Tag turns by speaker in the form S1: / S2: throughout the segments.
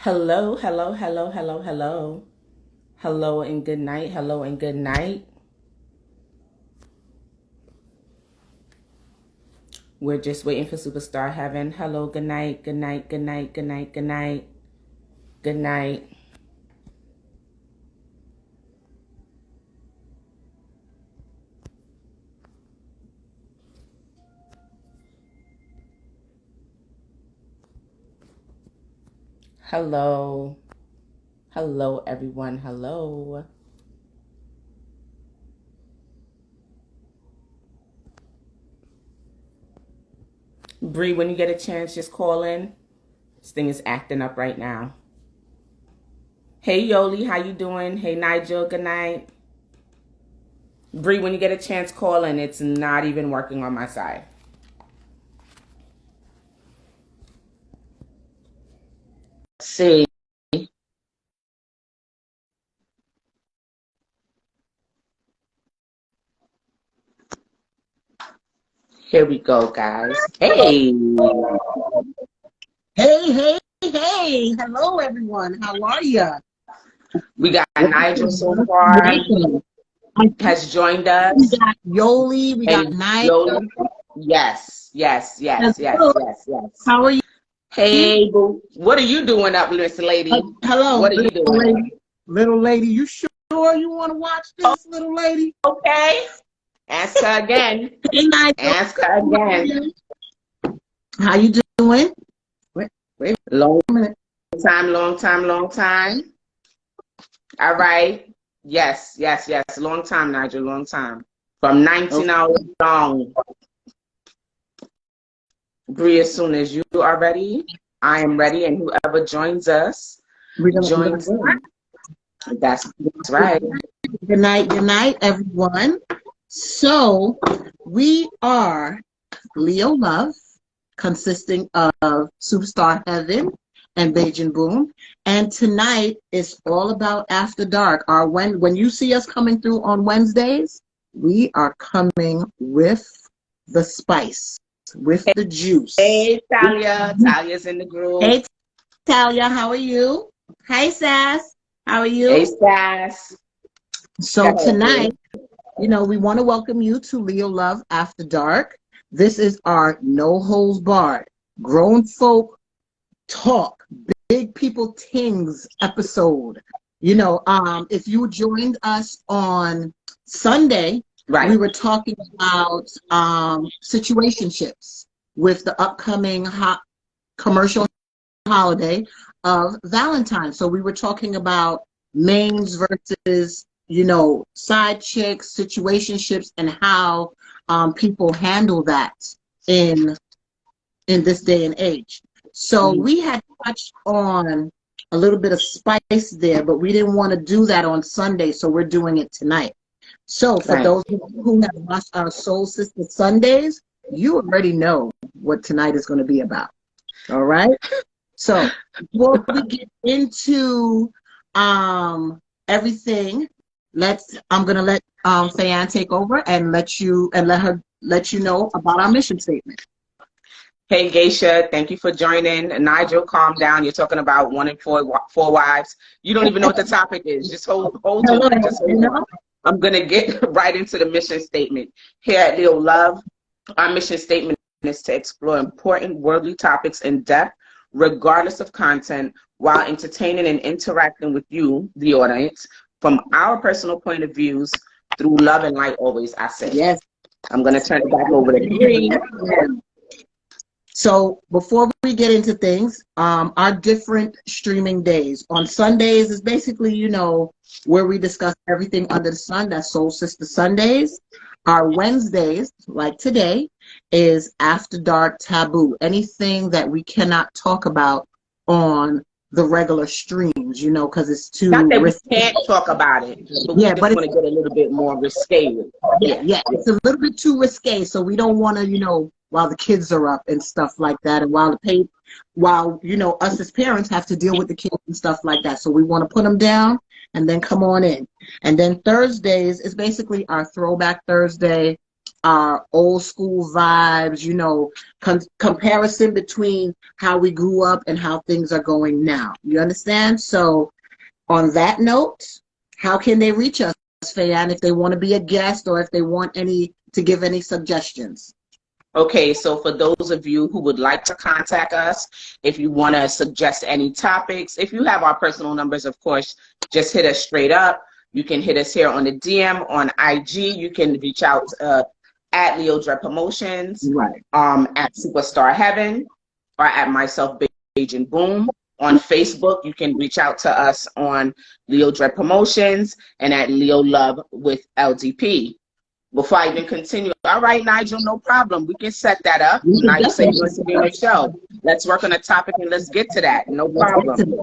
S1: Hello, hello, hello, hello, hello. Hello and good night. Hello and good night. We're just waiting for Superstar Heaven. Hello, good night, good night, good night, good night, good night, good night. Hello. Hello, everyone. Hello. Bree, when you get a chance, just call in. This thing is acting up right now. Hey, Yoli, how you doing? Hey, Nigel, good night. Bree, when you get a chance, call in. It's not even working on my side. Let's see. Here we go, guys. Hey.
S2: Hey, hello everyone. How are you?
S1: We got Nigel so far has joined us.
S2: We got Yoli, we got
S1: And
S2: Nigel.
S1: Yoli. Yes.
S2: How are you?
S1: Hey, boo. What are you doing up, Miss Lady?
S2: Hello,
S1: What are you doing?
S2: lady. Little lady, you sure you want to watch this, little lady?
S1: Okay. Ask her again.
S2: Hey, Nigel.
S1: Ask her again.
S2: How you doing? Wait
S1: Long
S2: a minute.
S1: time. All right. Yes. Long time, Nigel. Long time. From 19 hours long. Bree, as soon as you are ready, I am ready, and whoever joins us, joins us. That's right.
S2: Good night, everyone. So we are Leo Love, consisting of Superstar Heaven and Beijing Boom. And tonight is all about After Dark. When you see us coming through on Wednesdays, we are coming with the spice, with the juice.
S1: Hey, Talia. Talia's in the group.
S2: Hey, Talia, how are you? Hi, Sass. How are you?
S1: Hey, Sass.
S2: So tonight, we want to welcome you to Leo Love After Dark. This is our no holds barred, grown folk talk, big people things episode. If you joined us on Sunday,
S1: Right.
S2: we were talking about situationships with the upcoming commercial holiday of Valentine's. So we were talking about mains versus, side chicks, situationships, and how people handle that in this day and age. So we had touched on a little bit of spice there, but we didn't want to do that on Sunday, so we're doing it tonight. So for those who have watched our Soul Sister Sundays, you already know what tonight is going to be about. All right? So before we get into everything, I'm going to let Fayan take over and let her know about our mission statement.
S1: Hey, Geisha, thank you for joining. Nigel, calm down. You're talking about one and four wives. You don't even know what the topic is. Just hold on. Just hold on. I'm going to get right into the mission statement. Here at Leo Love, our mission statement is to explore important worldly topics in depth, regardless of content, while entertaining and interacting with you, the audience, from our personal point of views, through love and light always, I say.
S2: Yes.
S1: I'm going to turn it back over to Bree.
S2: So before we get into things, our different streaming days. On Sundays is basically, where we discuss everything under the sun. That's Soul Sister Sundays. Our Wednesdays, like today, is After Dark Taboo. Anything that we cannot talk about on the regular streams, because it's too
S1: Not that
S2: risky.
S1: we can't talk about it, but we just want to get a little bit more risque with it.
S2: Yeah, it's a little bit too risque, so we don't want to, while the kids are up and stuff like that, and while us as parents have to deal with the kids and stuff like that. So we want to put them down and then come on in. And then Thursdays is basically our Throwback Thursday, our old school vibes, you know, comparison between how we grew up and how things are going now. You understand? So on that note, how can they reach us, Fayan, if they want to be a guest or if they want to give any suggestions?
S1: Okay, so for those of you who would like to contact us, if you want to suggest any topics, if you have our personal numbers, of course, just hit us straight up. You can hit us here on the DM on IG. You can reach out at Leo Dread Promotions,
S2: Right.
S1: At Superstar Heaven, or at Myself Page and Boom. On Facebook, you can reach out to us on Leo Dread Promotions and at Leo Love with LDP. Before I even continue, all right, Nigel, no problem. We can set that up. Nigel said he wants to be on the show. Let's work on a topic and let's get to that. No problem.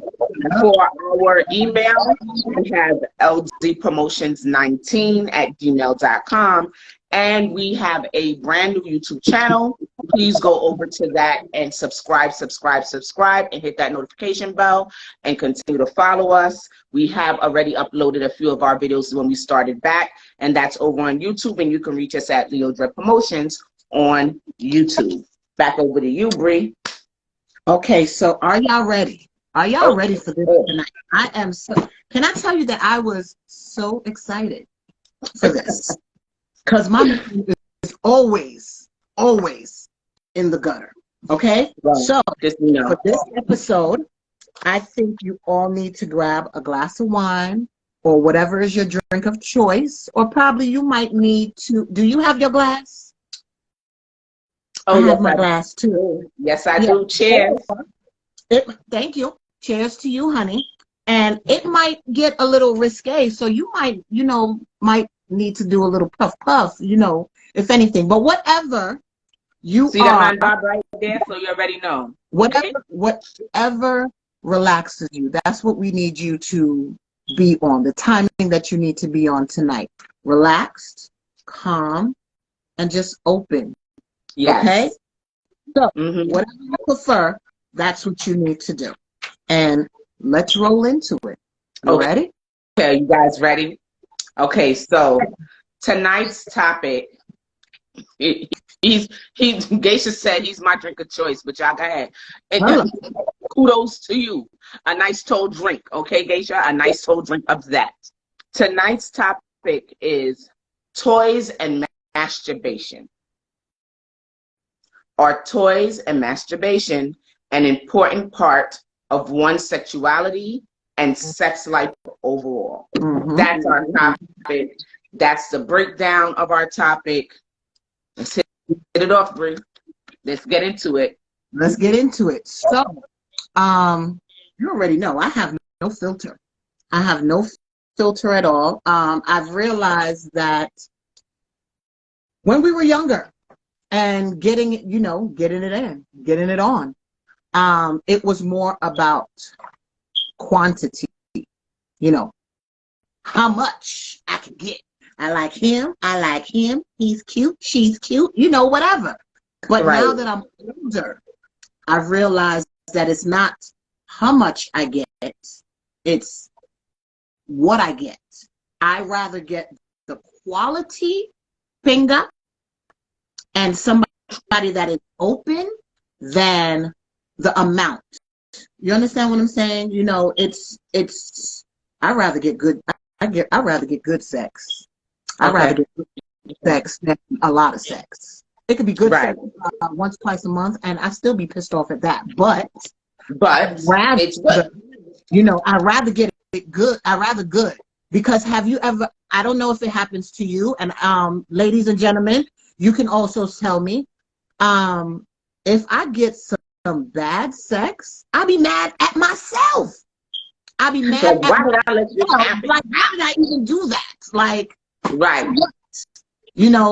S1: For our email, we have ldpromotions19@gmail.com. And we have a brand new YouTube channel. Please go over to that and subscribe, and hit that notification bell and continue to follow us. We have already uploaded a few of our videos when we started back, and that's over on YouTube, and you can reach us at Leo Dread Promotions on YouTube. Back over to you, Bree.
S2: Okay, so are y'all ready? Are y'all ready for this tonight? I am so, can I tell you that I was so excited for this? Because my mind is always in the gutter. Okay?
S1: Right.
S2: So, for this episode, I think you all need to grab a glass of wine or whatever is your drink of choice, or probably you might need to. Do you have your glass?
S1: Oh,
S2: I have my glass too.
S1: Yes, I do. Cheers.
S2: Thank you. Cheers to you, honey. And it might get a little risque, so you might, might need to do a little puff, if anything. But whatever you
S1: see that man Bob right there, so you already know.
S2: Whatever relaxes you, that's what we need you to be on. The timing that you need to be on tonight. Relaxed, calm, and just open.
S1: Yes.
S2: Okay? So whatever you prefer, that's what you need to do. And let's roll into it. You ready?
S1: Okay, you guys ready? Okay, so tonight's topic, Geisha said he's my drink of choice, but y'all go ahead. And kudos to you. A nice tall drink, okay, Geisha? A nice tall drink of that. Tonight's topic is toys and masturbation. Are toys and masturbation an important part of one's sexuality and sex life overall? That's our topic. That's the breakdown of our topic. Let's hit it off, Bree. Let's get into it.
S2: Let's get into it. So, you already know I have no filter. I have no filter at all. I've realized that when we were younger and getting it on, it was more about quantity, how much I can get. I like him, he's cute, she's cute, whatever. But now that I'm older, I've realized that it's not how much I get, it's what I get. I rather get the quality finger and somebody that is open than the amount. You understand what I'm saying? It's I'd rather get good. I'd rather get good sex. I'd rather get good sex than a lot of sex. It could be good sex once, twice a month, and I'd still be pissed off at that. But
S1: it's good.
S2: I'd rather get it good. I'd rather good. Because have you ever, I don't know if it happens to you, and ladies and gentlemen, you can also tell me, if I get some bad sex, I'll be mad at myself. I'll be mad at myself. Like, how did I even do that? Like,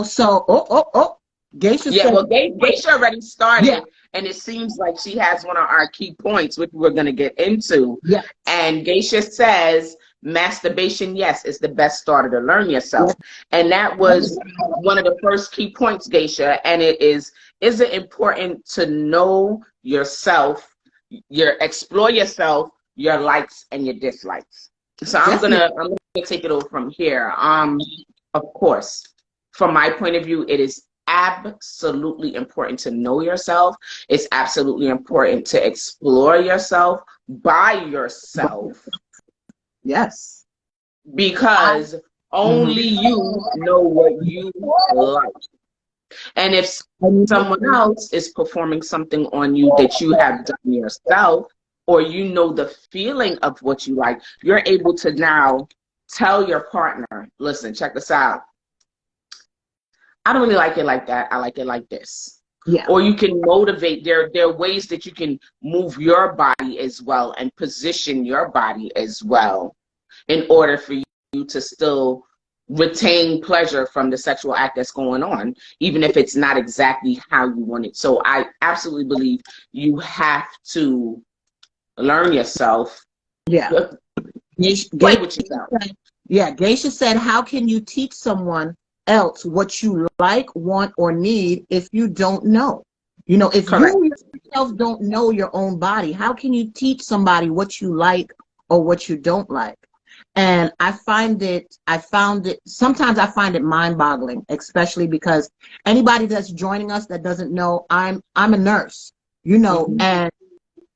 S2: so, Geisha said,
S1: well, Geisha already started, and it seems like she has one of our key points, which we're going to get into.
S2: Yeah.
S1: And Geisha says, masturbation, yes, is the best starter to learn yourself. And that was one of the first key points, Geisha. And it is it important to know yourself, explore yourself, your likes and your dislikes. So I'm gonna take it over from here. Of course, from my point of view, it is absolutely important to know yourself. It's absolutely important to explore yourself by yourself.
S2: Yes.
S1: Because only you know what you like. And if someone else is performing something on you that you have done yourself, or you know the feeling of what you like, you're able to now tell your partner, listen, check this out. I don't really like it like that. I like it like this.
S2: Yeah.
S1: Or you can motivate. There are ways that you can move your body as well and position your body as well in order for you to still retain pleasure from the sexual act that's going on, even if it's not exactly how you want it. So I absolutely believe you have to learn yourself.
S2: Yeah.
S1: Play with yourself.
S2: Yeah. Geisha said, how can you teach someone else what you like, want, or need if you don't know? You know, if
S1: Correct.
S2: you yourself don't know your own body, how can you teach somebody what you like or what you don't like? And sometimes I find it mind-boggling, especially because anybody that's joining us that doesn't know, I'm a nurse, you know, and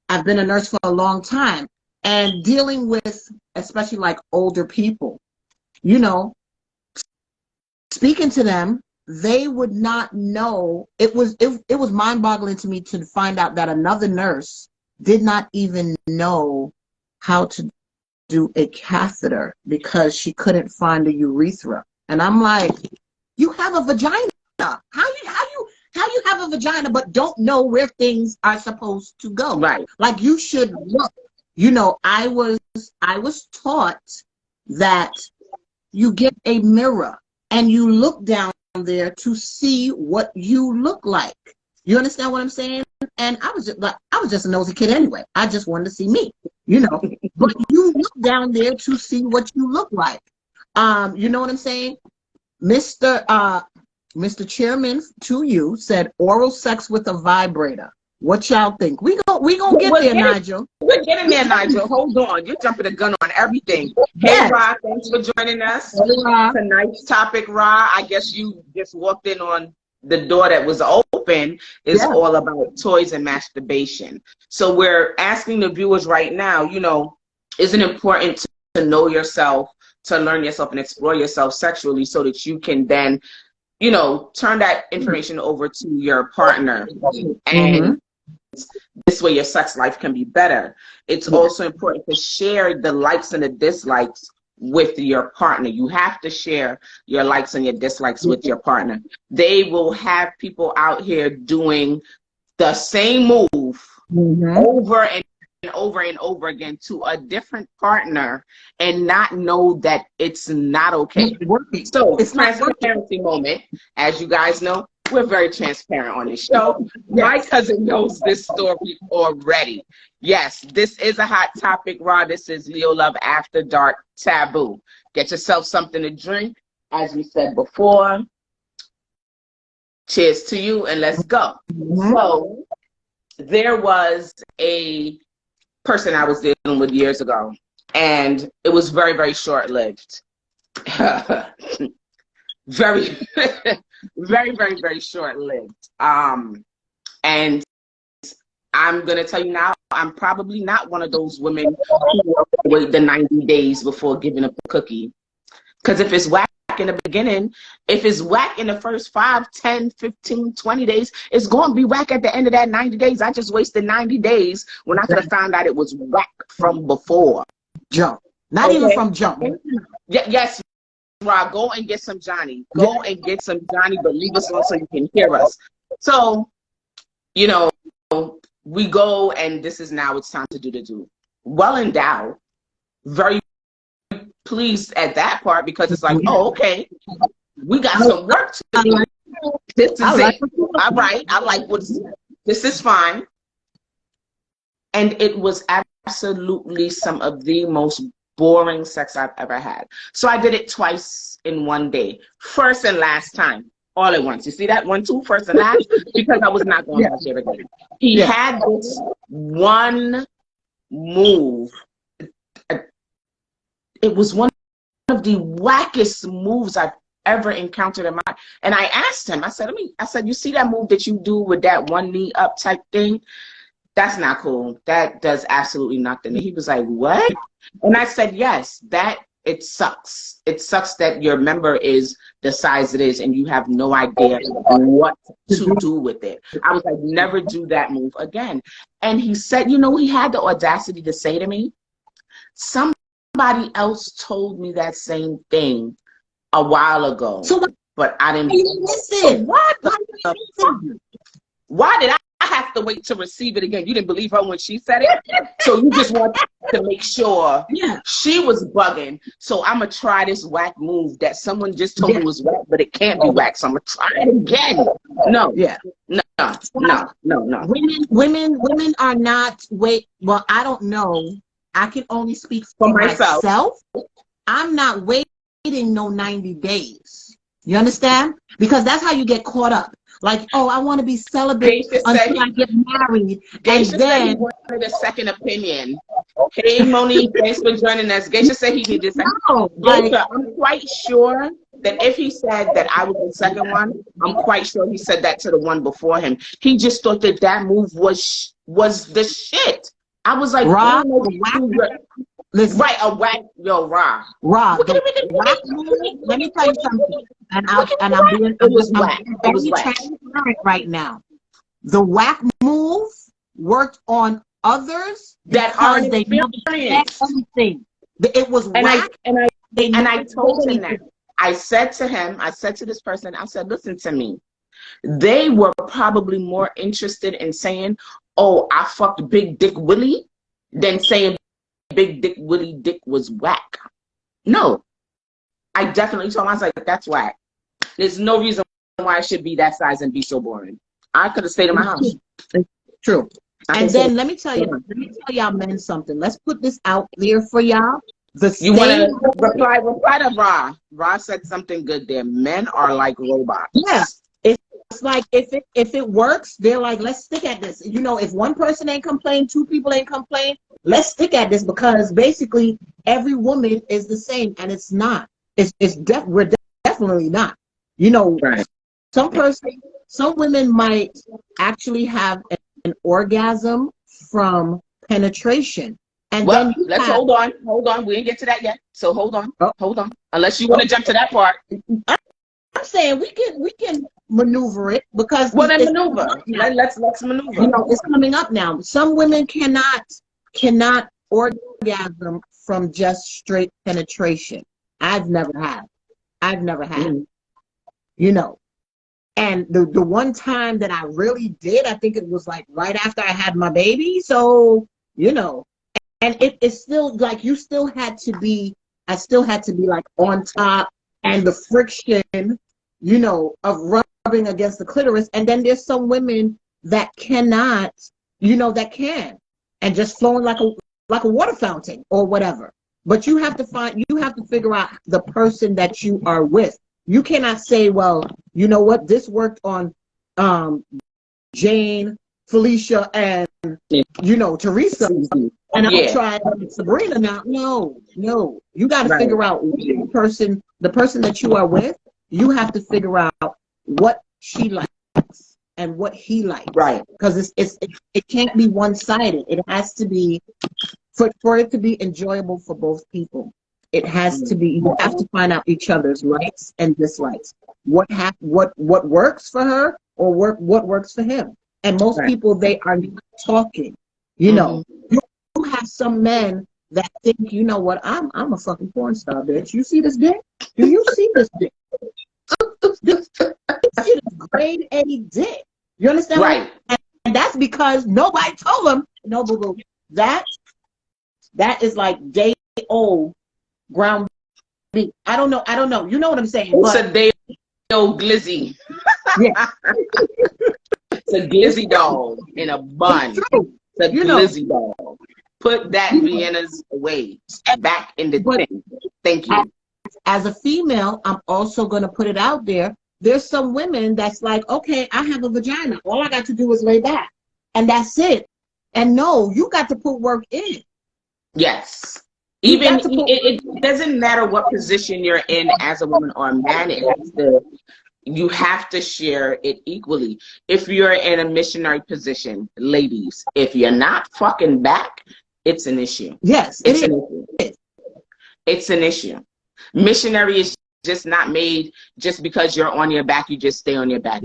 S2: I've been a nurse for a long time, and dealing with especially like older people, you know, speaking to them, they would not know. It was mind-boggling to me to find out that another nurse did not even know how to do a catheter because she couldn't find a urethra. And I'm like, you have a vagina. How you have a vagina but don't know where things are supposed to go?
S1: Right.
S2: Like, you should look. You know, I was taught that you get a mirror and you look down there to see what you look like. You understand what I'm saying? And I was just a nosy kid anyway. I just wanted to see me, you know. But you look down there to see what you look like. You know what I'm saying? Mr. Chairman, to you, said oral sex with a vibrator. What y'all think? We gonna get there, Nigel.
S1: We're getting there, Nigel. Hold on. You're jumping the gun on everything. Hey, Ra, thanks for joining us. Tonight's topic, Ra, I guess you just walked in on the door that was open, is all about toys and masturbation. So we're asking the viewers right now, you know, is it important to know yourself, to learn yourself and explore yourself sexually so that you can then, you know, turn that information over to your partner, and this way your sex life can be better. It's also important to share the likes and the dislikes with your partner. You have to share your likes and your dislikes with your partner. They will have people out here doing the same move over and over and over again to a different partner and not know that it's not okay. So it's transparency moment. As you guys know, we're very transparent on this show. My cousin knows this story already. Yes, this is a hot topic, Rod. This is Leo Love After Dark Taboo. Get yourself something to drink. As we said before, cheers to you and let's go. So there was a person I was dealing with years ago, and it was very, very short-lived. Very, very, very, very short-lived. And I'm going to tell you now, I'm probably not one of those women who wait the 90 days before giving up a cookie. Because if it's whack in the beginning, if it's whack in the first 5, 10, 15, 20 days, it's going to be whack at the end of that 90 days. I just wasted 90 days when I could have found out it was whack from before.
S2: Jump. Not even from jump.
S1: Yes, Rob, go and get some Johnny. Go and get some Johnny, but leave us on so you can hear us. So, you know, we go, and this is now it's time to do the do. Well endowed, very pleased at that part because it's like, oh, okay, we got some work to do. This is it. All right, I like this is fine. And it was absolutely some of the most boring sex I've ever had. So I did it twice in one day. First and last time. All at once. You see that? 1, 2, first and last? Because I was not going back there again. He had this one move. It was one of the wackest moves I've ever encountered in my, and I asked him, I said, you see that move that you do with that one knee up type thing? That's not cool. That does absolutely nothing. And he was like, what? And I said, yes, that it sucks. It sucks that your member is the size it is and you have no idea what to do with it. I was like, never do that move again. And he said, you know, he had the audacity to say to me, somebody else told me that same thing a while ago,
S2: So
S1: but I didn't
S2: listen.
S1: So why did I have to wait to receive it again? You didn't believe her when she said it, so you just want to make sure she was bugging. So I'm gonna try this whack move that someone just told me was whack, but it can't be whack. So I'm gonna try it again. No, no.
S2: Women are not well, I don't know. I can only speak for myself. I'm not waiting no 90 days. You understand? Because that's how you get caught up. Like, oh, I want to be celibate until I get married.
S1: Geisha said he wanted a second opinion. Hey, Monique, thanks for joining us. Geisha said he needed a second. Geisha, I'm quite sure that if he said that I was the second one, I'm quite sure he said that to the one before him. He just thought that that move was the shit. I was like,
S2: Raw,
S1: listen, right, a whack, yo, raw.
S2: The whack move, let me tell you something. I'm being transparent right now. The whack move worked on others because they never said anything. It was whack. And I
S1: told him that. I said to this person, I said, listen to me. They were probably more interested in saying, oh, I fucked Big Dick Willie, than saying Big Dick Willie dick was whack. No. I definitely told him, I was like, that's whack. There's no reason why it should be that size and be so boring. I could have stayed in my house.
S2: True. And then let me tell y'all men something. Let's put this out there for y'all.
S1: You want to reply to Ra. Ra said something good there. Men are like robots.
S2: Yeah. It's like if it works, they're like, let's stick at this. You know, if one person ain't complain, two people ain't complain, let's stick at this, because basically every woman is the same, and it's not. We're definitely not. You know,
S1: right.
S2: Some women might actually have an orgasm from penetration. And
S1: well, let's hold on. We didn't get to that yet. So hold on. Unless you want to jump to that part.
S2: I'm saying we can maneuver it, because
S1: let's maneuver.
S2: You know, it's coming up now. Some women cannot orgasm from just straight penetration. I've never had. You know, and the one time that I really did, I think it was like right after I had my baby. So, you know, and it's still like I still had to be like on top, and the friction, you know, of rubbing against the clitoris. And then there's some women that cannot, you know, that can, and just flowing like a water fountain or whatever. But you have to figure out the person that you are with. You cannot say, well, you know what, this worked on Jane, Felicia, and you know, Teresa, and I'll try it on Sabrina now. No. You got to figure out the person that you are with. You have to figure out what she likes and what he likes.
S1: Right.
S2: Because it can't be one-sided. It has to be, for it to be enjoyable for both people. It has to be, you have to find out each other's likes and dislikes. What works for her, or what works for him. And most people, they are not talking. You know, you have some men that think, you know what, I'm a fucking porn star, bitch. You see this dick? Do you see this dick? This shit is grade A dick. You understand?
S1: Right.
S2: And that's because nobody told them, no, boo-boo. That is like day old ground beef. I don't know. You know what I'm saying?
S1: It's a day old glizzy.
S2: Yeah.
S1: It's a glizzy dog in a bun. It's a glizzy dog. Put that Vienna's away, back in the thing. Thank you.
S2: As a female, I'm also going to put it out there. There's some women that's like, okay, I have a vagina. All I got to do is lay back. And that's it. And no, you got to put work in.
S1: Yes. Even it doesn't matter what position you're in as a woman or a man. You have to share it equally. If you're in a missionary position, ladies, if you're not fucking back, it's an issue.
S2: Yes,
S1: it's an issue. It's an issue. Missionary is just not made just because you're on your back. You just stay on your back.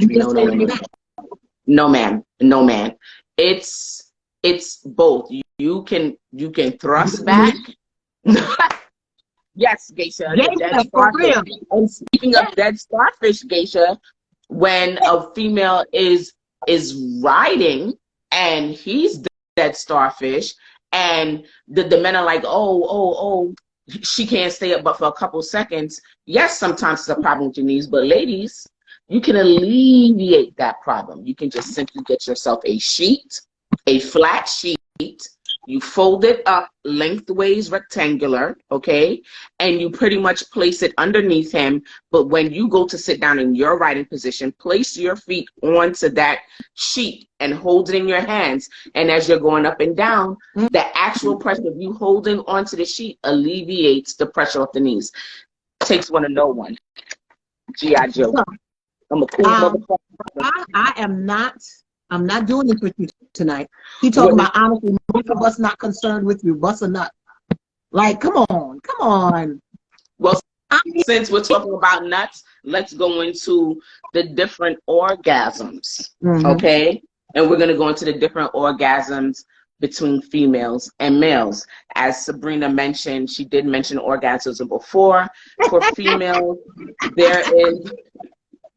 S1: No, ma'am. No, man. It's both. You can thrust back. Yes, Geisha. Dead starfish. And speaking of dead starfish, Geisha, when a female is riding and he's dead starfish, and the men are like, oh, she can't stay up but for a couple seconds. Yes, sometimes it's a problem with your knees, but ladies, you can alleviate that problem. You can just simply get yourself a sheet, a flat sheet. You fold it up lengthways rectangular, okay? And you pretty much place it underneath him. But when you go to sit down in your riding position, place your feet onto that sheet and hold it in your hands. And as you're going up and down, the actual pressure of you holding onto the sheet alleviates the pressure of the knees. Takes one to know one. G.I. Joe. I'm a cool motherfucker. I'm not doing this with you tonight. He talking about, honestly, most of us not concerned with you. Bust a nut. Like, come on. Well, since we're talking about nuts, let's go into the different orgasms, okay? And we're going to go into the different orgasms between females and males. As Sabrina mentioned, she did mention orgasms before. For females, there is...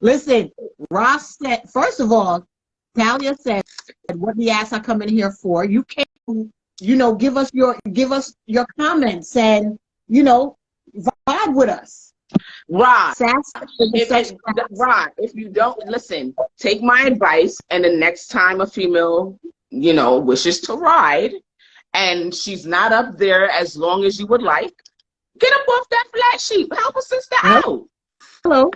S1: Listen, Ross said, first of all, Talia said, what he asked I come in here for. You can, give us your comments and, vibe with us. Rod, if you don't listen, take my advice, and the next time a female, wishes to ride, and she's not up there as long as you would like, get up off that flat sheet. Help a sister out. Hello.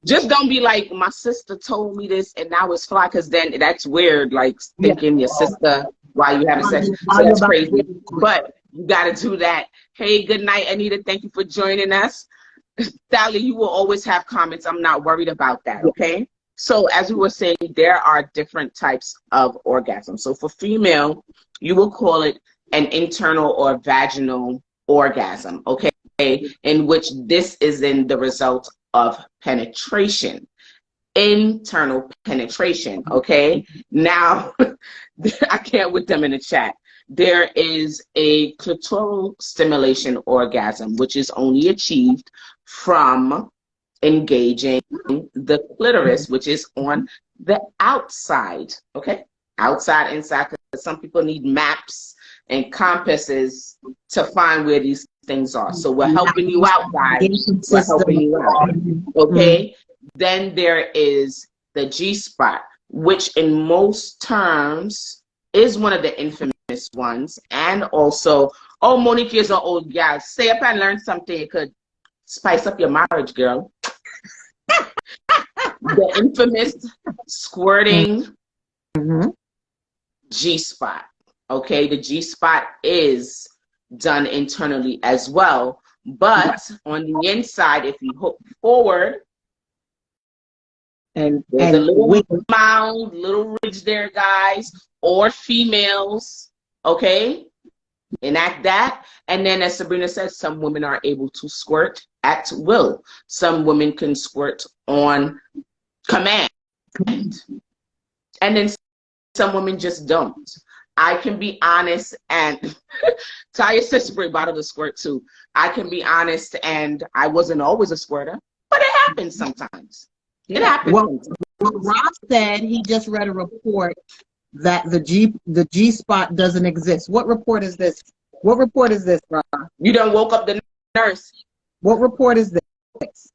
S1: Just don't be like, my sister told me this and now it's fly, because then that's weird, like thinking your sister while you having sex. So that's crazy. But you got to do that. Hey, good night, Anita. Thank you for joining us. Sally, you will always have comments. I'm not worried about that, okay? So as we were saying, there are different types of orgasm. So for female, you will call it an internal or vaginal orgasm, okay? In which this is in the result of penetration, internal penetration, okay? Now, I can't with them in the chat. There is a clitoral stimulation orgasm, which is only achieved from engaging the clitoris, which is on the outside, okay? Outside, inside, because some people need maps and compasses to find where these things are. So we're helping you out, guys. We're helping you out, okay? Then there is the G-spot, which in most terms is one of the infamous ones. And also, oh, Monique is an old gal. Stay up and learn something. It could spice up your marriage, girl. The infamous squirting G-spot. Okay, the G-spot is done internally as well, but on the inside, if you hook forward, and there's a little mound, little ridge there, guys, or females, okay? Enact that. And then, as Sabrina says, some women are able to squirt at will. Some women can squirt on command. And then some women just don't. I can be honest, and Taya says spray bottle to squirt too. I can be honest, and I wasn't always a squirter, but it happens sometimes. It happens. Well, Rob said he just read a report that the G spot doesn't exist. What report is this? What report is this, Rob? You done woke up the nurse. What report is this?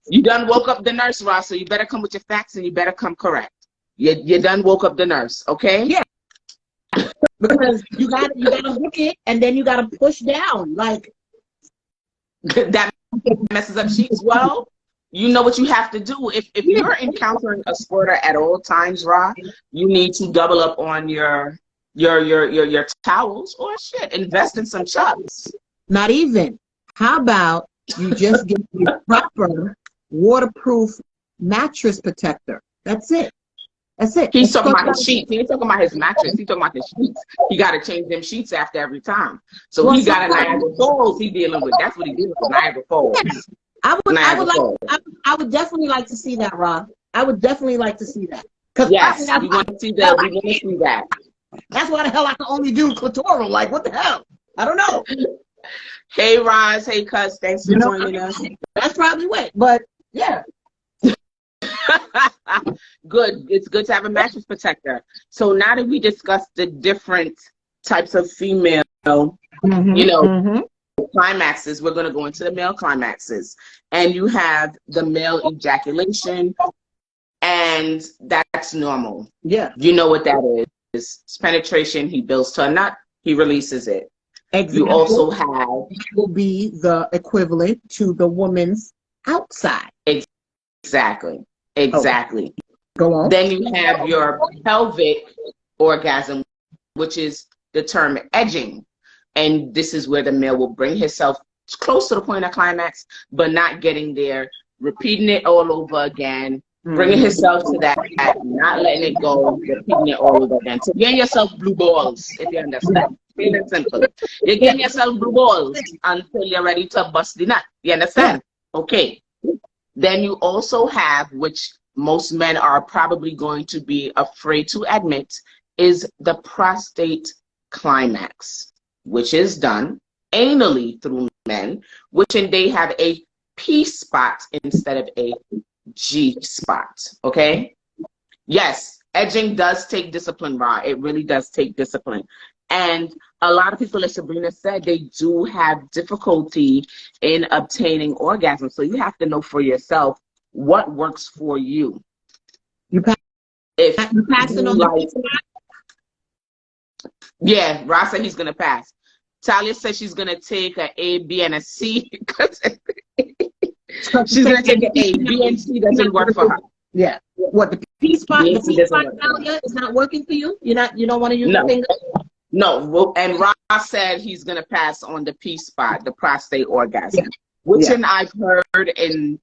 S1: You done woke up the nurse, Rob, so you better come with your facts and you better come correct. You done woke up the nurse, okay? Yeah. Because you gotta look it, and then you gotta push down. Like that messes up sheets. Well, you know what you have to do. If you're encountering a squirter at all times, Ra, you need to double up on your towels, or shit, invest in some chucks. Not even.
S2: How about you just get a proper waterproof mattress protector? That's it. That's it.
S1: He's talking about his sheets. He ain't talking about his mattress. He's talking about his sheets. He got to change them sheets after every time. So well, he got a Niagara Falls he dealing with. That's what he dealing with, Niagara Falls.
S2: Yeah. I would definitely like to see that, Rob. I would definitely like to see that.
S1: Yes, we want to see that. We want to see that.
S2: That's why the hell I can only do clitoral. Like, what the hell? I don't know.
S1: Hey, Roz. Hey, Cuz. Thanks for joining us.
S2: That's probably what. But, yeah.
S1: Good. It's good to have a mattress protector. So now that we discussed the different types of female, climaxes, we're going to go into the male climaxes. And you have the male ejaculation, and that's normal.
S2: Yeah.
S1: You know what that is. It's penetration. He builds to a nut. He releases it.
S2: Exactly.
S1: You also have...
S2: will be the equivalent to the woman's outside.
S1: Exactly. Exactly.
S2: Go on.
S1: Then you have your pelvic orgasm, which is the term edging. And this is where the male will bring himself close to the point of climax, but not getting there, repeating it all over again, bringing himself to that, not letting it go, repeating it all over again. So getting yourself blue balls, if you understand. Plain and simple. You're getting yourself blue balls until you're ready to bust the nut. You understand? Okay. Then you also have, which most men are probably going to be afraid to admit, is the prostate climax, which is done anally through men, which and they have a P spot instead of a G spot. Okay? Yes, edging does take discipline, Ra. It really does take discipline. And a lot of people, as Sabrina said, they do have difficulty in obtaining orgasm. So you have to know for yourself what works for you.
S2: You passing on
S1: like, yeah, Ra said he's going to pass. Talia said she's going to take an A, B, and a C. She's going to take an A. B and C doesn't work for her.
S2: Yeah. What, the P spot? The P spot, Talia, is not working for you? You don't want to use the finger?
S1: No, and Ross said he's going to pass on the P spot, the prostate orgasm, which and I've heard in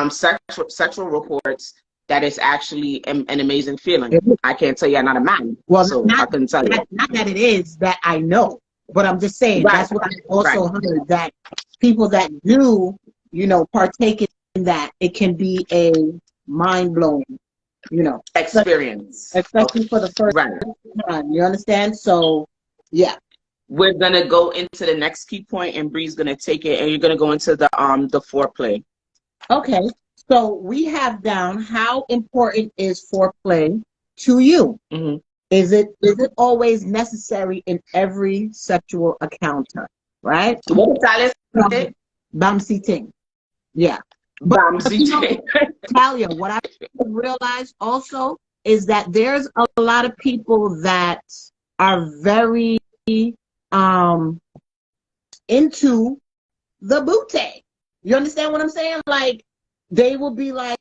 S1: sexual reports that it's actually an amazing feeling. I can't tell you I'm not a man, so I couldn't tell you.
S2: Not that it is that I know, but I'm just saying that's what I also heard, that people that do, partake in that, it can be a mind-blowing,
S1: experience,
S2: especially for the first time. You understand? So, yeah.
S1: We're gonna go into the next key point, and Bree's gonna take it, and you're gonna go into the foreplay.
S2: Okay. So we have down, how important is foreplay to you?
S1: Mm-hmm.
S2: Is it always necessary in every sexual encounter? Right?
S1: What is that?
S2: Bouncy thing. Yeah. Talia, what I realized also is that there's a lot of people that are very into the booty. You understand what I'm saying? Like, they will be like,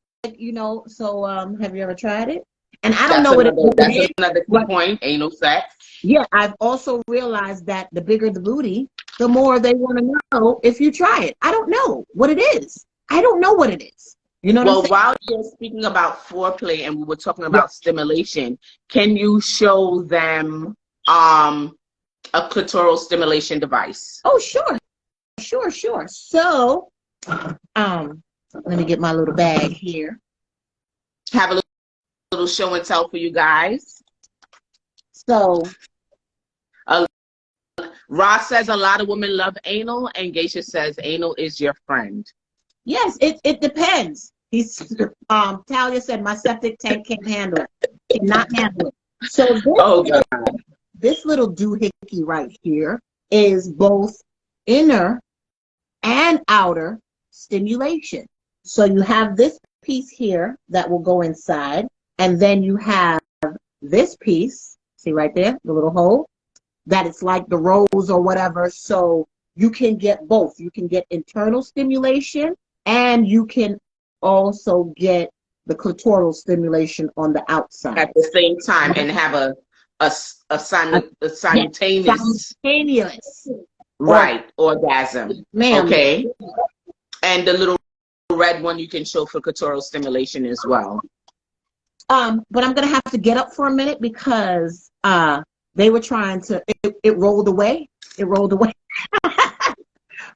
S2: so have you ever tried it? And I don't know what it is.
S1: That's another key point. Ain't no sex.
S2: Yeah, I've also realized that the bigger the booty, the more they want to know if you try it. I don't know what it is. I don't know what it is. You know what I'm saying?
S1: Well, while you're speaking about foreplay and we were talking about stimulation, can you show them a clitoral stimulation device?
S2: Oh, sure. So, let me get my little bag here.
S1: Have a little show and tell for you guys.
S2: So,
S1: Ross says a lot of women love anal, and Geisha says anal is your friend.
S2: Yes, it depends. Talia said my septic tank can't handle it. Cannot handle it. So this little doohickey right here is both inner and outer stimulation. So you have this piece here that will go inside, and then you have this piece, see right there, the little hole, that it's like the rose or whatever. So you can get both. You can get internal stimulation, and you can also get the clitoral stimulation on the outside
S1: at the same time, and have a simultaneous. Right, orgasm.
S2: Ma'am.
S1: Okay. And the little red one you can show for clitoral stimulation as well.
S2: But I'm gonna have to get up for a minute because they were trying to. It rolled away. It rolled away.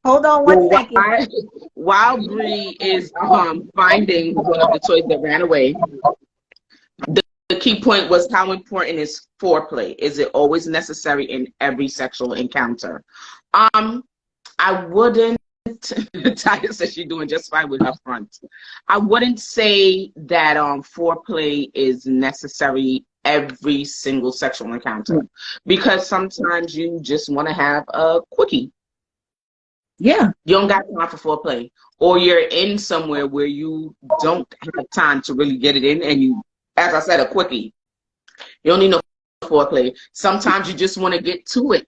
S2: Hold on one second.
S1: While Bree is finding one of the toys that ran away, the key point was how important is foreplay? Is it always necessary in every sexual encounter? I wouldn't. Taya says she's doing just fine with her front. I wouldn't say that foreplay is necessary every single sexual encounter, because sometimes you just want to have a quickie.
S2: Yeah.
S1: You don't got time for foreplay, or you're in somewhere where you don't have time to really get it in, and you, as I said, a quickie. You don't need no foreplay. Sometimes you just want to get to it.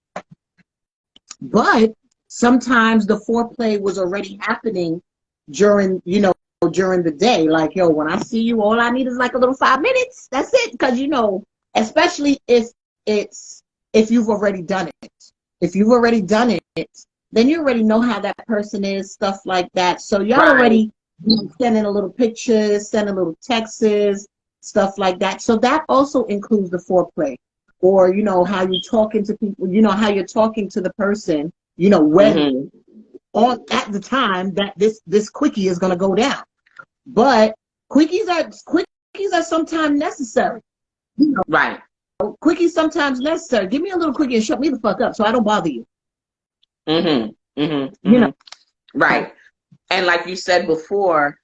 S2: But sometimes the foreplay was already happening during, during the day. Like, yo, when I see you, all I need is like a little 5 minutes. That's it. Because, especially if you've already done it. If you've already done it, then you already know how that person is, stuff like that. So y'all already sending a little pictures, sending little texts, stuff like that. So that also includes the foreplay. Or, how you're talking to people, how you're talking to the person, when at the time that this quickie is going to go down. But quickies are sometimes necessary.
S1: Right.
S2: Quickies sometimes necessary. Give me a little quickie and shut me the fuck up so I don't bother you.
S1: Right. And like you said before,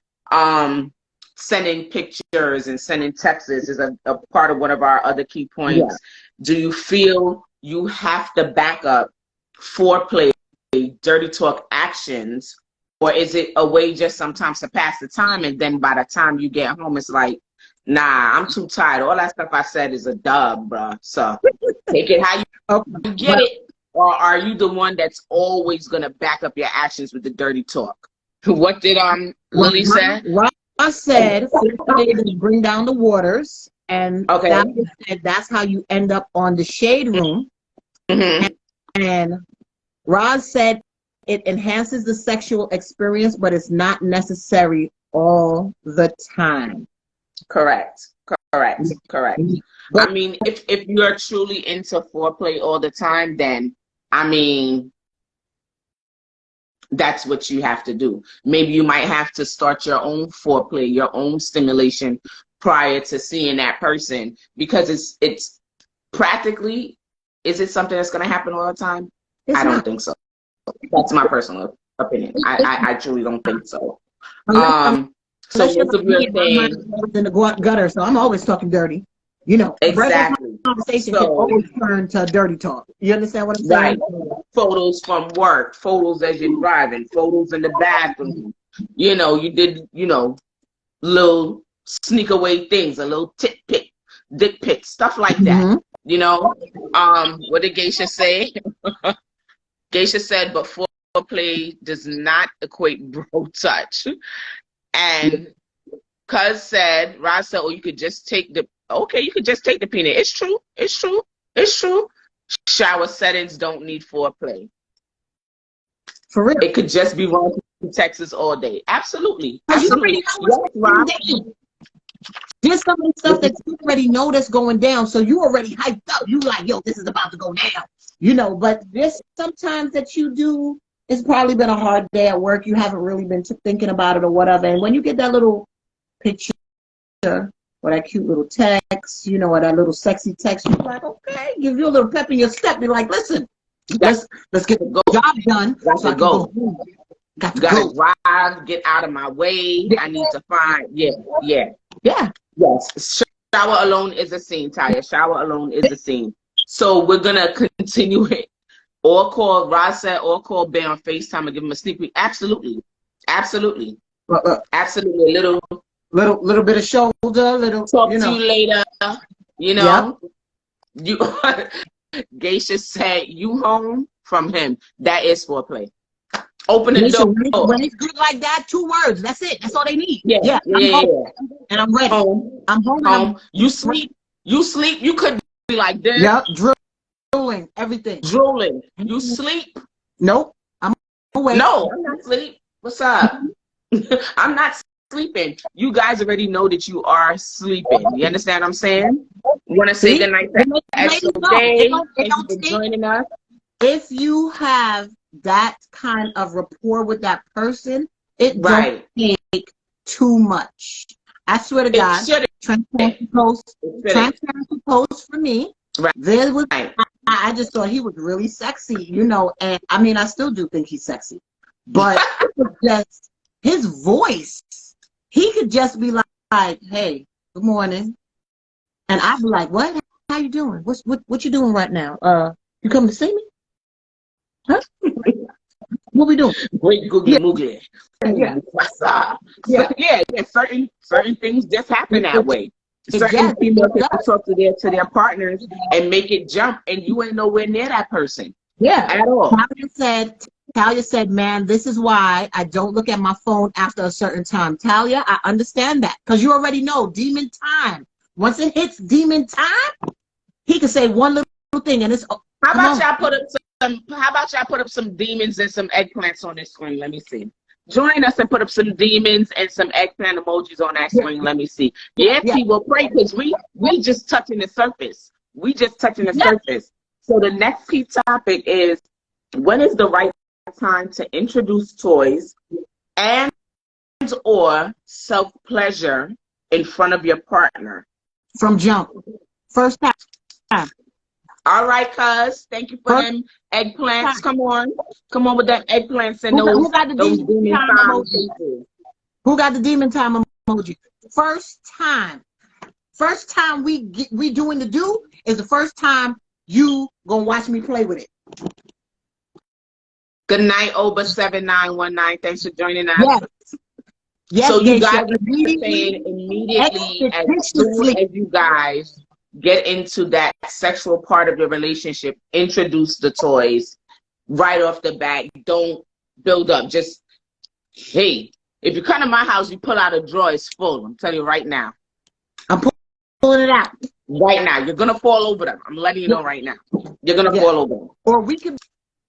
S1: sending pictures and sending texts is a part of one of our other key points. Yeah. Do you feel you have to back up foreplay, dirty talk actions, or is it a way just sometimes to pass the time, and then by the time you get home, it's like, nah, I'm too tired. All that stuff I said is a dub, bruh. So take it how you get it. Or are you the one that's always going to back up your actions with the dirty talk? What did Lily say?
S2: I said, bring down the waters. And that's how you end up on the shade room. And Roz said it enhances the sexual experience, but it's not necessary all the time.
S1: Correct. But, I mean, if you're truly into foreplay all the time, then that's what you have to do. Maybe you might have to start your own foreplay, your own stimulation prior to seeing that person, because it's practically, is it something that's going to happen all the time? I don't think so. That's my personal opinion. I truly don't think so. So most of your thing
S2: in the gutter, so I'm always talking dirty.
S1: Exactly.
S2: Conversation can always turn to dirty talk. You understand what I'm saying?
S1: Right. Photos from work, photos as you're driving, photos in the bathroom. You did, little sneak away things, a little dick pic, stuff like that. What did Geisha say? Geisha said, but foreplay does not equate bro touch. And Cuz said, Roz said, you could just take the peanut. It's true. Shower settings don't need foreplay.
S2: For real.
S1: It could just be wrong in Texas all day. Absolutely.
S2: There's some of the stuff that you already know that's going down, so you already hyped up. You like, yo, this is about to go down. But there's sometimes that you do, it's probably been a hard day at work. You haven't really been thinking about it or whatever. And when you get that little picture or that cute little text, or that little sexy text, you're like, okay, give you a little pep in your step. You're like, listen, let's get the job done.
S1: Got to go. Got to drive, get out of my way. I need to find, Yes. Shower alone is a scene, Taya. Shower alone is a scene. So we're going to continue it. Or call Roz or call Bay on FaceTime and give him a sneak peek. Absolutely. Absolutely. A little bit of shoulder, little talk to you later. You Geisha said you home from him. That is foreplay. Open the door.
S2: When it's good like that, 2 words. That's it. That's all they need.
S1: Yeah.
S2: And I'm ready. I'm home.
S1: You sleep. You could be like this.
S2: Yep. Drooling. Everything.
S1: Drooling. You sleep.
S2: Nope. I'm awake.
S1: No, I'm not asleep. What's up? I'm not sleeping. You guys already know that you are sleeping. You understand what I'm saying? Want to say good night to Exo Day. Thank you for joining us.
S2: If you have that kind of rapport with that person, it don't take too much. I swear to God, transparency post for me.
S1: Right.
S2: There was, I just thought he was really sexy, you know, and I mean, I still do think he's sexy, but it was just his voice. He could just be like, "Hey, good morning," and I'd be like, "What? How you doing? What you doing right now? You coming to see me? Huh? What we doing?"
S1: Great Googie Moogly.
S2: Yeah.
S1: Certain things just happen that way. Certain females can talk to their partners and make it jump, and you ain't nowhere near that person.
S2: Yeah,
S1: at all.
S2: Talia said, "Man, this is why I don't look at my phone after a certain time." Talia, I understand that because you already know demon time. Once it hits demon time, he can say one little thing, and it's.
S1: How about y'all put up some demons and some eggplants on this screen? Let me see. Join us and put up some demons and some eggplant emojis on that screen. Let me see. We'll pray because we just touching the surface. We just touching the surface. So the next key topic is, when is the right time to introduce toys and or self-pleasure in front of your partner?
S2: From jump. First time.
S1: All right, cuz. Thank you for them eggplants. Come on with them eggplants and those demon time emojis.
S2: Who got the demon time emoji? First time we doing the do is the first time you gonna watch me play with it.
S1: Good night, Oba7919. Thanks for joining us. Yes, so you guys are saying immediately as soon as you guys get into that sexual part of your relationship, introduce the toys right off the bat. Don't build up. Just, hey, if you come to my house, you pull out a drawer, it's full. I'm telling you right now.
S2: I'm pulling it out.
S1: Right now. You're going to fall over them. I'm letting you know right now. You're going to fall over them.
S2: Or we can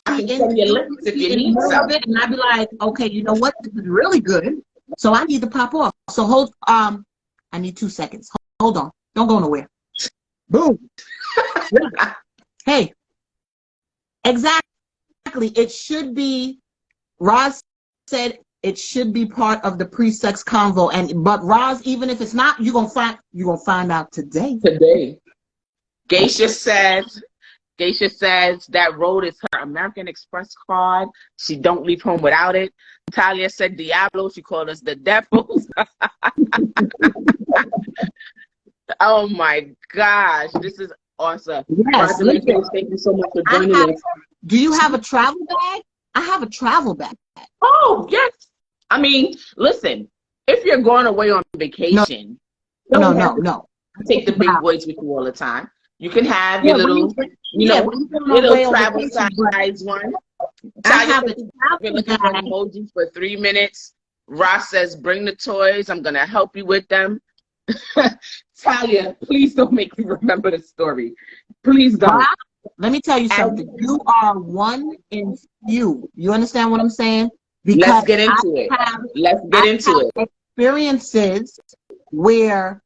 S1: I can send you links if you need some.
S2: And I'd be like, okay, you know what? This is really good. So I need to pop off. So I need 2 seconds. Hold on. Don't go nowhere. Boom. Hey, exactly. It should be, Roz said it should be part of the pre-sex convo. But Roz, even if it's not, you're gonna find out today.
S1: Geisha says that road is her American Express card. She don't leave home without it. Talia said Diablo. She called us the devils. Oh my gosh, this is awesome.
S2: Yes,
S1: thank you so much for joining us.
S2: Do you have a travel bag? I have a travel bag.
S1: Oh, yes. I mean, listen, if you're going away on vacation,
S2: no.
S1: Take the big boys with you all the time. You can have your little travel size one.
S2: I have a
S1: travel bag. Emojis for 3 minutes. Ross says, bring the toys. I'm going to help you with them. Talia, please don't make me remember the story. Please don't.
S2: Let me tell you something. You are one in few. You understand what I'm saying? Because
S1: let's get into it. Let's get into it.
S2: Experiences where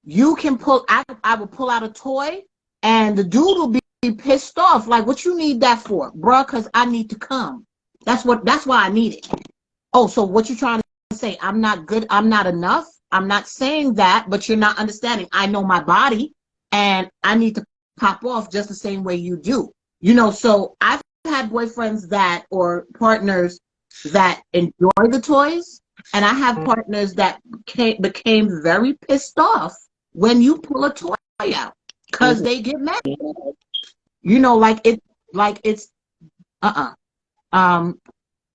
S2: you can I will pull out a toy and the dude will be pissed off. Like, what you need that for? Bruh, because I need to come. That's why I need it. Oh, so what you trying to say? I'm not good. I'm not enough. I'm not saying that, but you're not understanding. I know my body and I need to pop off just the same way you do. You know, so I've had boyfriends or partners that enjoy the toys, and I have partners that became very pissed off when you pull a toy out because they get mad. You know, it's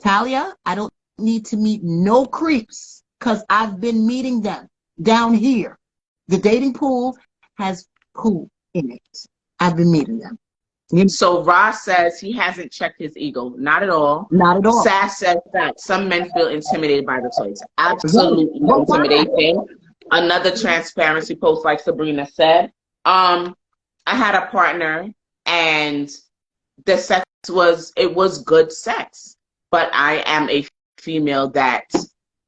S2: Talia, I don't need to meet no creeps because I've been meeting them down here. The dating pool has pool in it. I've been meeting them.
S1: So Ross says he hasn't checked his ego. Not at all.
S2: Not at all.
S1: Sass says that some men feel intimidated by the toys. Absolutely intimidation. Another transparency post, like Sabrina said. I had a partner, and the sex was good sex, but I am a female that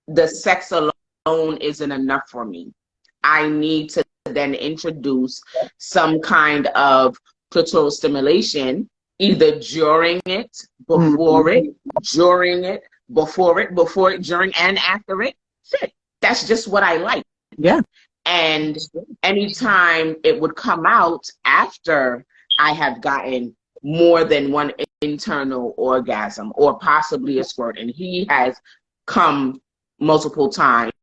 S1: the sex alone isn't enough for me. I need to then introduce some kind of clitoral stimulation, either during it, before it, during it, before it, during and after it. Shit, that's just what I like.
S2: Yeah.
S1: And anytime it would come out after I have gotten more than one internal orgasm or possibly a squirt, and he has come multiple times,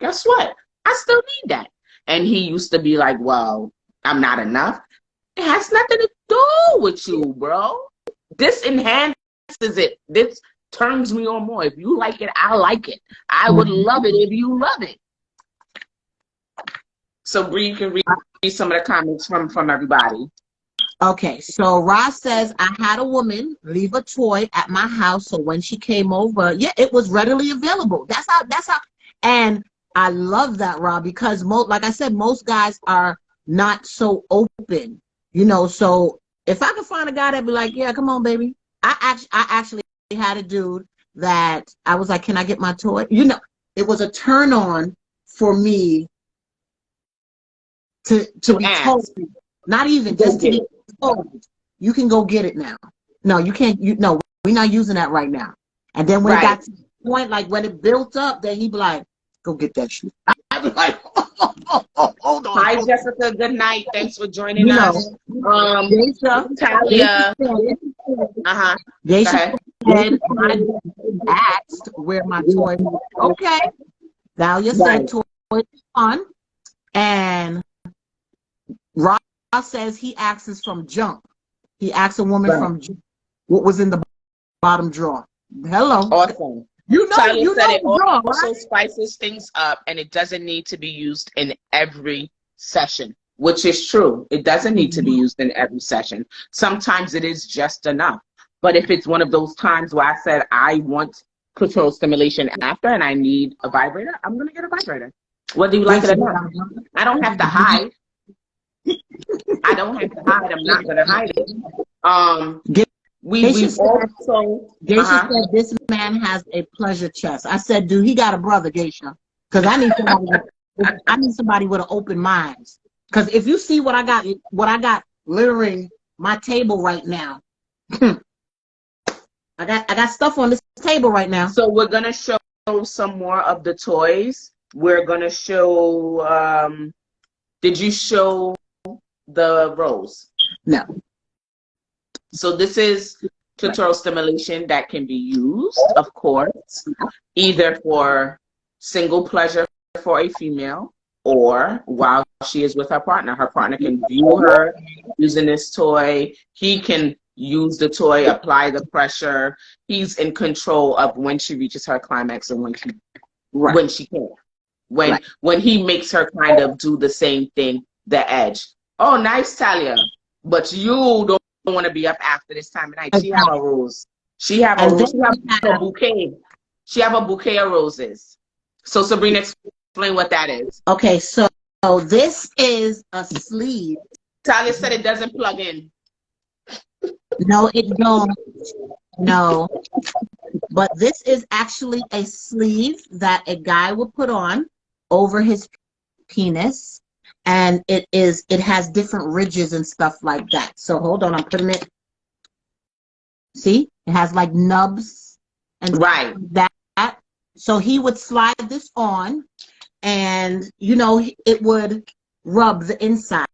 S1: guess what? I still need that. And he used to be like, well, I'm not enough. It has nothing to do with you, bro. This enhances it. This turns me on more. If you like it, I like it. I would love it if you love it. So Bree, you can read some of the comments from everybody.
S2: Okay, so Ross says, I had a woman leave a toy at my house, so when she came over, yeah, it was readily available. That's how, and I love that, Rob, because like I said, most guys are not so open, you know. So if I could find a guy that'd be like, yeah, come on, baby. I actually had a dude that I was like, can I get my toy? You know, it was a turn on for me to be told, not even just to be told, you can go get it now. No, you can't. No, we're not using that right now. And then when it got to the point, like when it built up, then he'd be like, go get that shit. I'd be like, hold on.
S1: Hi, Jessica. Good night. Thanks for joining us. Talia.
S2: Geisha said, I asked where my toy was. Okay. Thalia said toy is fun. And Ross says he asks from jump. He asks a woman from jump what was in the bottom drawer. Hello.
S1: Awesome.
S2: You know,
S1: Talia said it
S2: drawer,
S1: also spices things up, and it doesn't need to be used in every session, which is true. It doesn't need to be used in every session. Sometimes it is just enough. But if it's one of those times where I said I want clitoral stimulation after and I need a vibrator, I'm going to get a vibrator. Whether you like it or not. I don't have to hide. I don't have to hide. I'm not going to hide it. Geisha
S2: said this man has a pleasure chest. I said, dude, he got a brother, Geisha. Because I need somebody with an open mind. Because if you see what I got littering my table right now, I got stuff on this table right now.
S1: So we're gonna show some more of the toys. We're gonna show. Did you show the rose?
S2: No.
S1: So this is clitoral stimulation that can be used, of course, either for single pleasure for a female or while she is with her partner. Her partner can view her using this toy. He can use the toy, apply the pressure. He's in control of when she reaches her climax and when she can't. When he makes her kind of do the same thing, the edge. Oh, nice, Talia. But you don't want to be up after this time of night. She have a rose. She have a rose. She have a bouquet. She have a bouquet of roses. So Sabrina, explain what that is.
S2: Okay, so this is a sleeve.
S1: Talia said it doesn't plug in.
S2: No, it don't. No. But this is actually a sleeve that a guy will put on over his penis. And it has different ridges and stuff like that. So hold on, I'm putting it. See, it has like nubs and that. So he would slide this on, and you know it would rub the inside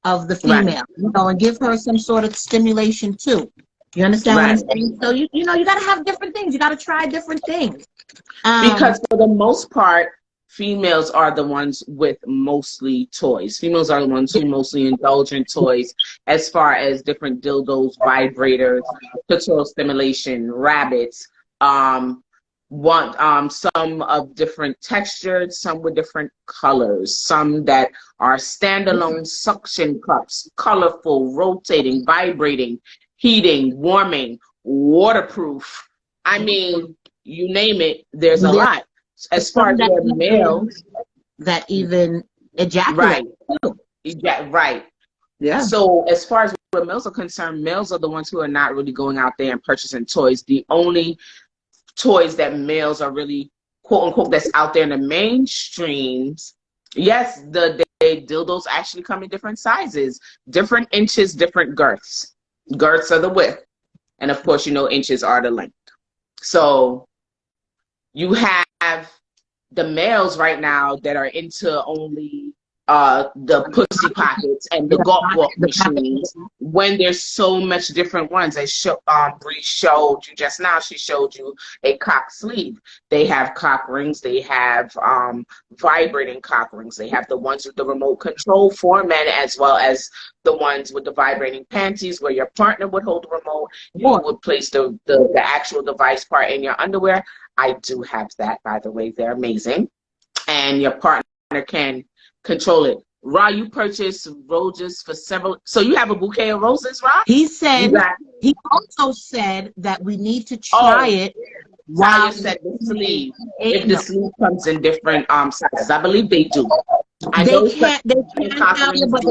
S2: of the female, you know, and give her some sort of stimulation too. You understand what I'm saying? So you know you got to have different things. You got to try different things.
S1: Because for the most part, females are the ones with mostly toys. Females are the ones who mostly indulge in toys as far as different dildos, vibrators, clitoral stimulation, rabbits, some of different textures, some with different colors, some that are standalone suction cups, colorful, rotating, vibrating, heating, warming, waterproof. I mean, you name it, there's a lot. As far as the males
S2: that even ejaculate.
S1: Right.
S2: Yeah.
S1: So as far as where males are concerned, males are the ones who are not really going out there and purchasing toys. The only toys that males are really, quote unquote, that's out there in the mainstreams, yes, the dildos actually come in different sizes, different inches, different girths. Girths are the width. And of course, you know, inches are the length. So you have the males right now that are into only the pussy pockets and the golf walk machines, when there's so much different ones. As Bree showed you just now, she showed you a cock sleeve. They have cock rings. They have vibrating cock rings. They have the ones with the remote control for men, as well as the ones with the vibrating panties, where your partner would hold the remote. You would place the actual device part in your underwear. I do have that, by the way. They're amazing. And your partner can control it. Ra, you purchased roses for several. So you have a bouquet of roses, Ra?
S2: He said, he also said that we need to try it.
S1: While said the sleeve. If the sleeve comes in different sizes, I believe they do.
S2: They can't have it, but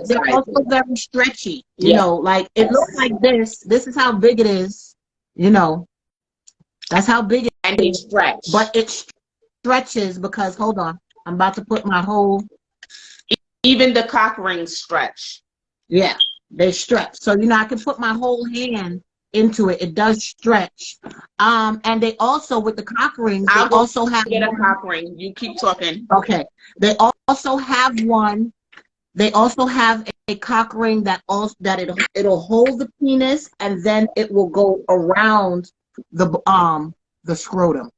S2: they're also very stretchy. You know, like it looks like this. This is how big it is. You know, that's how big it is.
S1: And they stretch.
S2: But it stretches because, hold on, I'm about to put my whole.
S1: Even the cock rings stretch.
S2: Yeah, they stretch. So, you know, I can put my whole hand into it. It does stretch. And they also, with the cock rings, they also have.
S1: Get a cock ring. You keep talking.
S2: Okay. They also have one. They also have a cock ring that it'll hold the penis, and then it will go around the scrotum.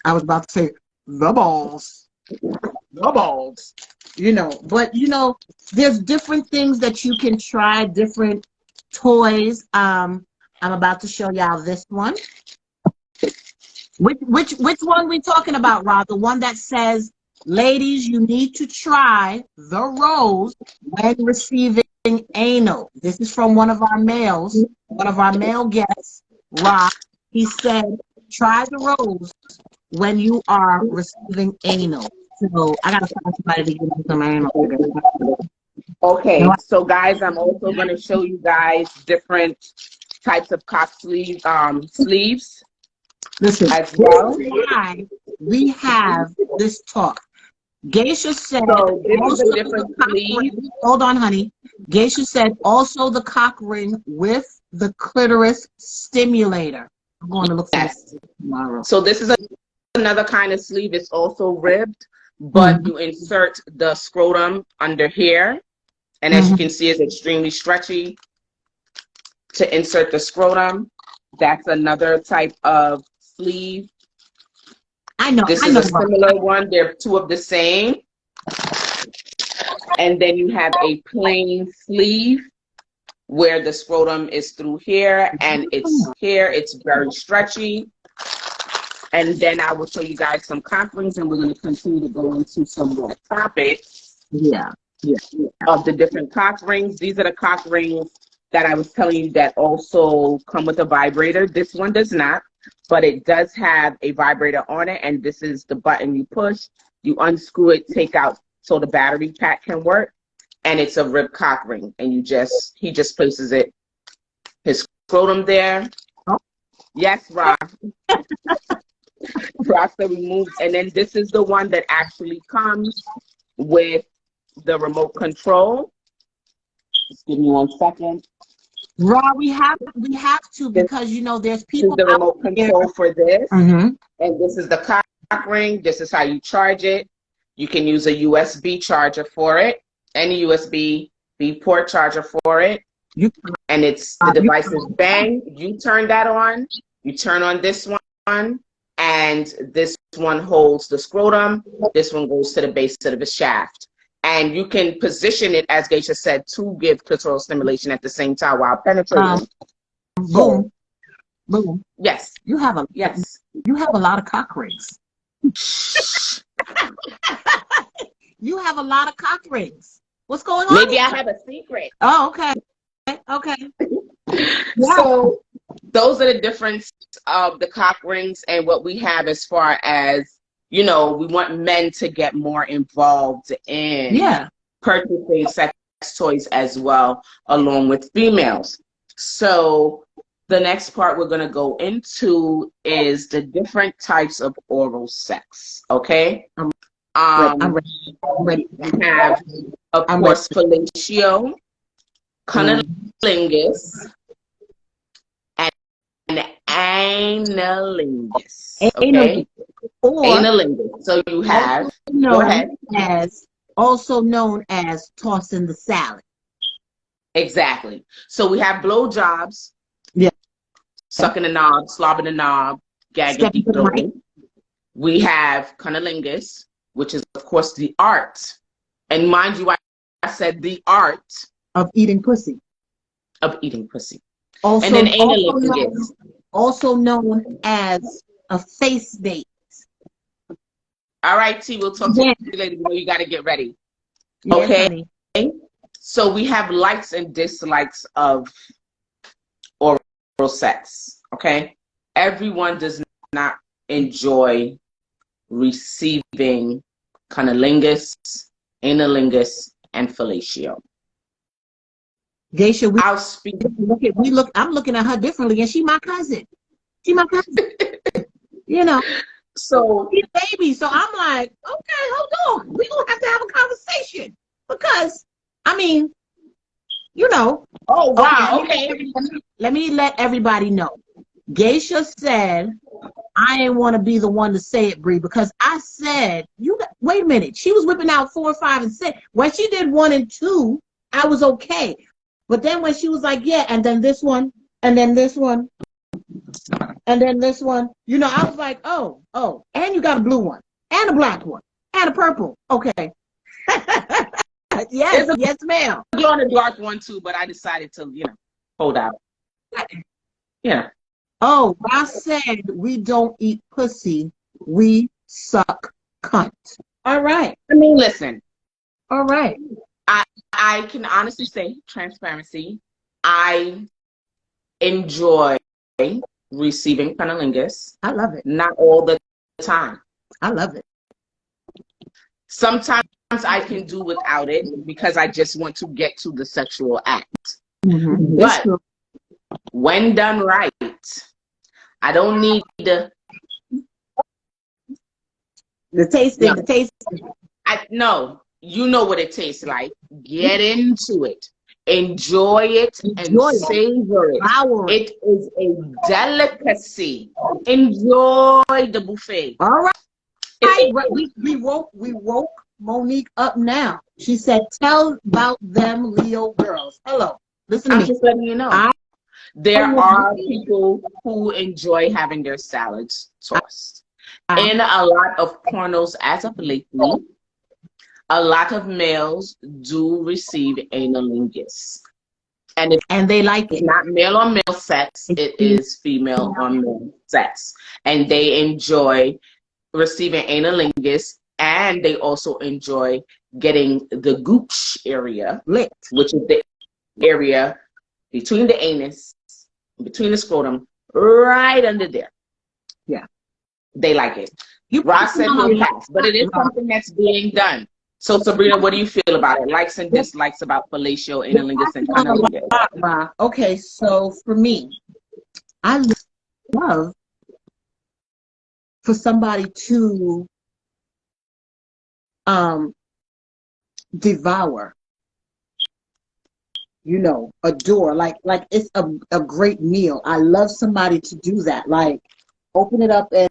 S2: I was about to say the balls. The balls. You know, but you know, there's different things that you can try, different toys. I'm about to show y'all this one. Which one we talking about, Rob? The one that says, ladies, you need to try the rose when receiving anal. This is from one of our males, one of our male guests, Rob. He said, try the rose when you are receiving anal. So I gotta find somebody to give me some anal.
S1: Okay, so guys, I'm also gonna show you guys different types of cock sleeves.
S2: Listen,
S1: as well.
S2: We have this talk. Geisha said,
S1: so this is a different sleeve.
S2: Hold on, honey. Geisha said also the cock ring with the clitoris stimulator. I'm going to look for this tomorrow.
S1: So this is another kind of sleeve. It's also ribbed, but you insert the scrotum under here. And as you can see, it's extremely stretchy to insert the scrotum. That's another type of sleeve.
S2: I know.
S1: This is a similar one. They're two of the same. And then you have a plain sleeve where the scrotum is through here and it's here. It's very stretchy. And then I will show you guys some cock rings, and we're going to continue to go into some more topics. Of the different cock rings. These are the cock rings that I was telling you that also come with a vibrator. This one does not, but it does have a vibrator on it, and this is the button you push. You unscrew it, take out so the battery pack can work, and it's a rib cock ring, and he just places it, his scrotum there. Yes, Rob. Rasta removed, and then this is the one that actually comes with the remote control. Just give me 1 second.
S2: Rob, we have to, because you know there's people.
S1: This is the remote control for this,
S2: and
S1: this is the cock ring. This is how you charge it. You can use a USB charger for it, any USB B port charger for it, and it's the device is bang. You turn that on. You turn on this one. And this one holds the scrotum. This one goes to the base of the shaft. And you can position it, as Geisha said, to give clitoral stimulation at the same time while penetrating.
S2: Boom. Boom.
S1: Yes.
S2: You have a lot of cock rings. You have a lot of cock rings. What's going on?
S1: Maybe I have a secret.
S2: Oh, okay. Okay.
S1: So those are the difference of the cock rings and what we have as far as, you know, we want men to get more involved in purchasing sex toys as well, along with females. So the next part we're going to go into is the different types of oral sex. Okay.
S2: I'm ready.
S1: We have, of course, fellatio, cunnilingus, and analingus. Okay. Analingus. So you have, go ahead.
S2: Also known as tossing the salad.
S1: Exactly. So we have blowjobs. Yeah. Sucking the knob, slobbing the knob, gagging, deep throating. We have cunnilingus, which is, of course, the art. And mind you, I said the art
S2: of eating pussy.
S1: Of eating pussy. Also, and then analingus.
S2: Also known as a face date.
S1: All right, T, we'll talk to you later. You know you got to get ready. Okay. Yes, so we have likes and dislikes of oral sex. Okay. Everyone does not enjoy receiving cunnilingus, analingus, and fellatio.
S2: Geisha,
S1: I'll speak.
S2: I'm looking at her differently, and she my cousin. She my cousin. You know. So she's a baby. So I'm like, okay, hold on. We're gonna have to have a conversation. Because I mean, you know.
S1: Oh wow, okay.
S2: Let me let everybody know. Geisha said, I didn't want to be the one to say it, Bree, because I said, wait a minute. She was whipping out 4, 5, and 6. When she did 1 and 2, I was okay. But then when she was like, yeah, and then this one, and then this one, and then this one, you know, I was like, oh, and you got a blue one, and a black one, and a purple. Okay. Yes, ma'am.
S1: I'm on a dark one too, but I decided to, hold out. Yeah.
S2: Oh, I said we don't eat pussy, we suck cunt. All right.
S1: I mean, listen.
S2: All right.
S1: I can honestly say, transparency, I enjoy receiving cunnilingus.
S2: I love it.
S1: Not all the time.
S2: I love it.
S1: Sometimes I can do without it because I just want to get to the sexual act.
S2: Mm-hmm.
S1: But when done right, I don't need the
S2: tasting. The tasting.
S1: No, you know what it tastes like. Get into it. Enjoy it and savor it. It is a delicacy. Enjoy the buffet.
S2: All right. We woke Monique up now. She said, tell about them Leo girls. Hello. Listen to me.
S1: I'm just letting you know. There are people who enjoy having their salads tossed. In a lot of pornos as of lately, a lot of males do receive analingus. And
S2: they like it.
S1: It's not male on male sex, it is female on male sex. And they enjoy receiving analingus, and they also enjoy getting the gooch area
S2: lit,
S1: which is the area between the anus, between the scrotum, right under there.
S2: Yeah.
S1: They like it. Ross said he'll pass, but it is something that's being done. So Sabrina, what do you feel about it? Likes and dislikes about fellatio, analingus, and cunnilingus?
S2: Okay, so for me, I love for somebody to devour, adore, like it's a great meal. I love somebody to do that, like open it up and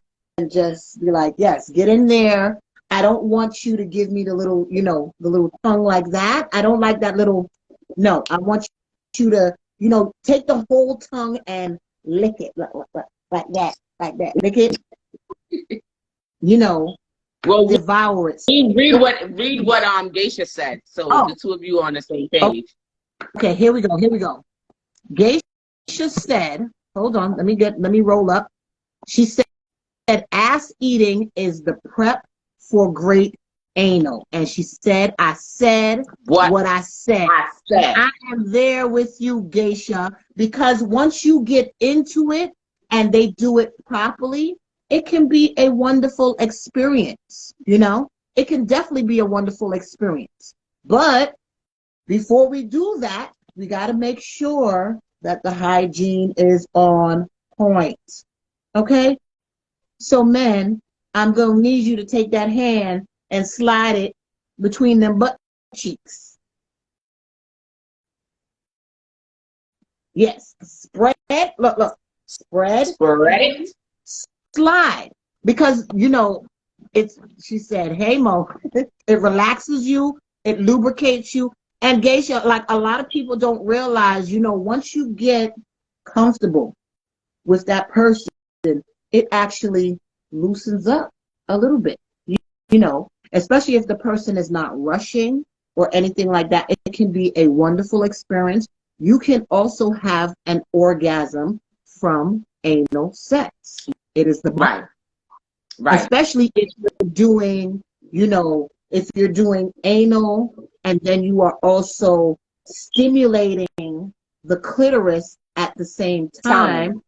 S2: just be like, yes, get in there. I don't want you to give me the little, the little tongue like that. I don't like that little, no, I want you to, take the whole tongue and lick it like that, lick it,
S1: well,
S2: devour it.
S1: Read what Geisha said, so the two of you are on the same page.
S2: Okay, here we go. Geisha said, hold on, let me roll up. She said ass eating is the prep for great anal. And she said, I said what I said. I am there with you, Geisha, because once you get into it and they do it properly, it can be a wonderful experience. It can definitely be a wonderful experience. But before we do that, we got to make sure that the hygiene is on point. Okay? So men, I'm going to need you to take that hand and slide it between them butt cheeks. Yes. Spread. Look. Spread.
S1: Spread.
S2: Slide. Because, you know, she said, hey, Mo, it relaxes you. It lubricates you. And Geisha, like a lot of people don't realize, you know, once you get comfortable with that person, it actually loosens up a little bit, you know, especially if the person is not rushing or anything like that. It can be a wonderful experience. You can also have an orgasm from anal sex. It is the
S1: right.
S2: Especially if you're doing, you know, if you're doing anal and then you are also stimulating the clitoris at the same time,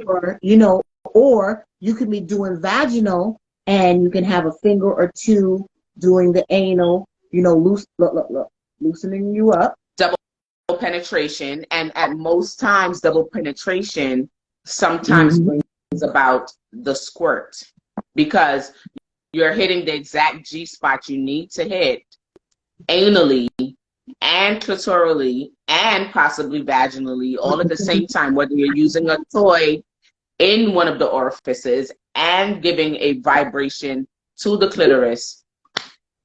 S2: or, you know, or you can be doing vaginal and you can have a finger or two doing the anal, you know, loosening you up.
S1: Double penetration, and at most times, double penetration sometimes brings about the squirt, because you're hitting the exact G spot you need to hit anally and clitorally and possibly vaginally all at the same time, whether you're using a toy in one of the orifices and giving a vibration to the clitoris.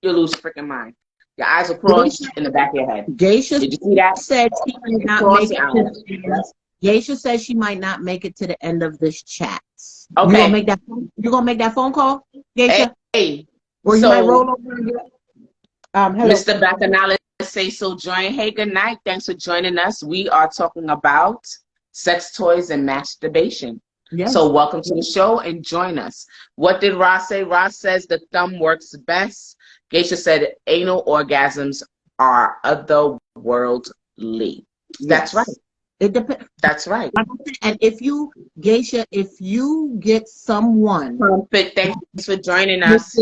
S1: You lose freaking mind. Your eyes are crossed in the back of your head.
S2: Geisha
S1: Did you see that?
S2: said she might not make it. Geisha says she might not make it to the end of this chat.
S1: Okay.
S2: You gonna make that phone call, Geisha?
S1: Hey.
S2: Or you might roll over and get, hello.
S1: Mr. Bacchanal say so join. Hey, good night. Thanks for joining us. We are talking about sex toys and masturbation. Yes. So welcome to the show and join us. What did Ross say? Ross says the thumb works best. Geisha said anal orgasms are otherworldly. That's right.
S2: It depends.
S1: That's right.
S2: And if you, Geisha, if you get someone
S1: perfect, thanks for joining us,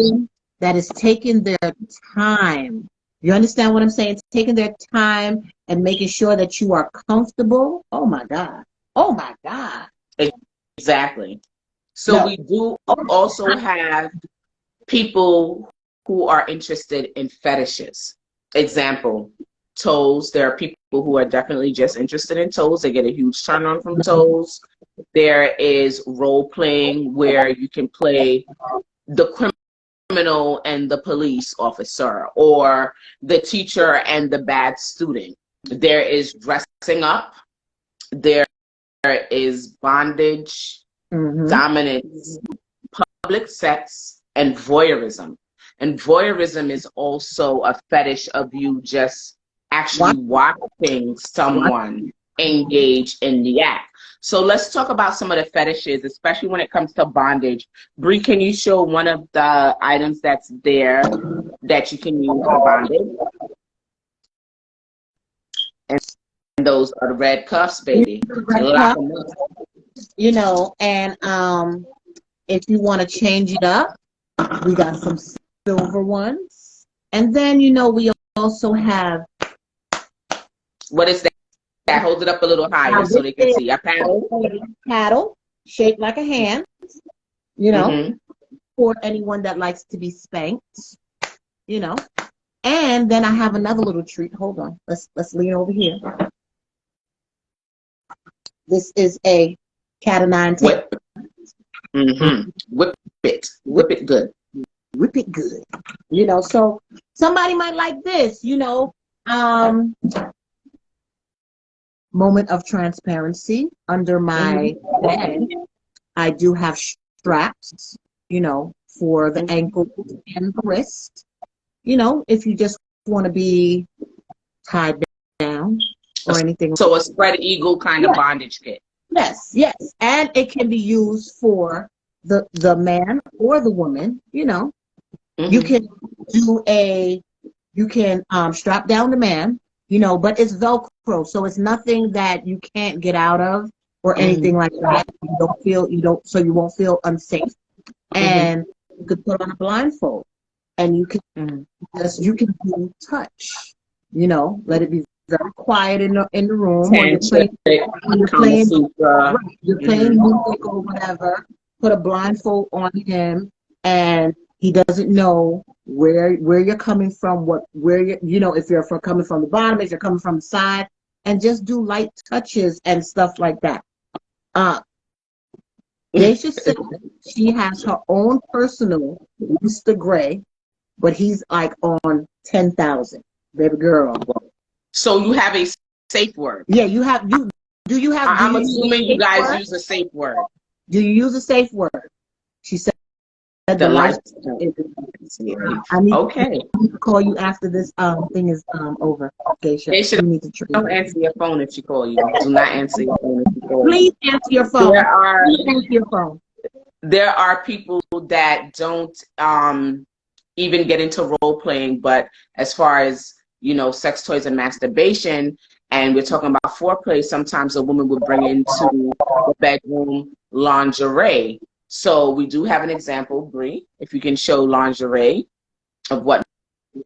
S2: that is taking their time. You understand what I'm saying? It's taking their time and making sure that you are comfortable. Oh my God. Oh my God.
S1: Exactly. So we do also have people who are interested in fetishes. Example, toes. There are people who are definitely just interested in toes. They get a huge turn on from toes. There is role playing where you can play the criminal and the police officer, or the teacher and the bad student. There is dressing up. There is bondage, dominance, public sex, and voyeurism. And voyeurism is also a fetish of you just actually watching someone engage in the act. So let's talk about some of the fetishes, especially when it comes to bondage. Bree, can you show one of the items that's there that you can use for bondage? And those are the red cuffs, baby.
S2: You know, and if you want to change it up, we got some silver ones. And then, you know, we also have...
S1: What is that? Hold it up a little higher so they can see. A paddle?
S2: Paddle, shaped like a hand, you know, for anyone that likes to be spanked, you know. And then I have another little treat. Hold on. Let's lean over here. This is a cat o' nine tails.
S1: Whip it. Whip it good.
S2: Whip it good. You know, so somebody might like this, you know. Moment of transparency. Under my bed, I do have straps, you know, for the ankle and the wrist. You know, if you just want to be tied down or anything.
S1: So a spread eagle kind of bondage kit.
S2: Yes. And it can be used for the man or the woman, you know. You can strap down the man, you know, but it's Velcro, so it's nothing that you can't get out of or anything like that. So you won't feel unsafe. And you could put on a blindfold, and you can do touch. You know, let it be very quiet in the room, or
S1: Tantric,
S2: you're
S1: Kama
S2: playing,
S1: Sutra.
S2: right, you're playing music or whatever. Put a blindfold on him, and he doesn't know where you're coming from, where you know, if you're coming from the bottom, if you're coming from the side, and just do light touches and stuff like that. Geisha said she has her own personal Mr. Gray, but he's like on 10,000, baby girl.
S1: So you have a safe word.
S2: Yeah, you have. Do you have?
S1: I'm assuming you guys use a safe word.
S2: Do you use a safe word? She said
S1: the light.
S2: I need
S1: okay.
S2: to call you after this thing is over. Geisha, you need to
S1: don't answer your phone if she calls you. Do not answer your phone if she calls you.
S2: Please answer your phone.
S1: Please
S2: answer your phone.
S1: There are people that don't even get into role playing, but as far as, you know, sex toys and masturbation, and we're talking about foreplay, sometimes a woman would bring into the bedroom lingerie. So we do have an example, Bree, if you can show lingerie of what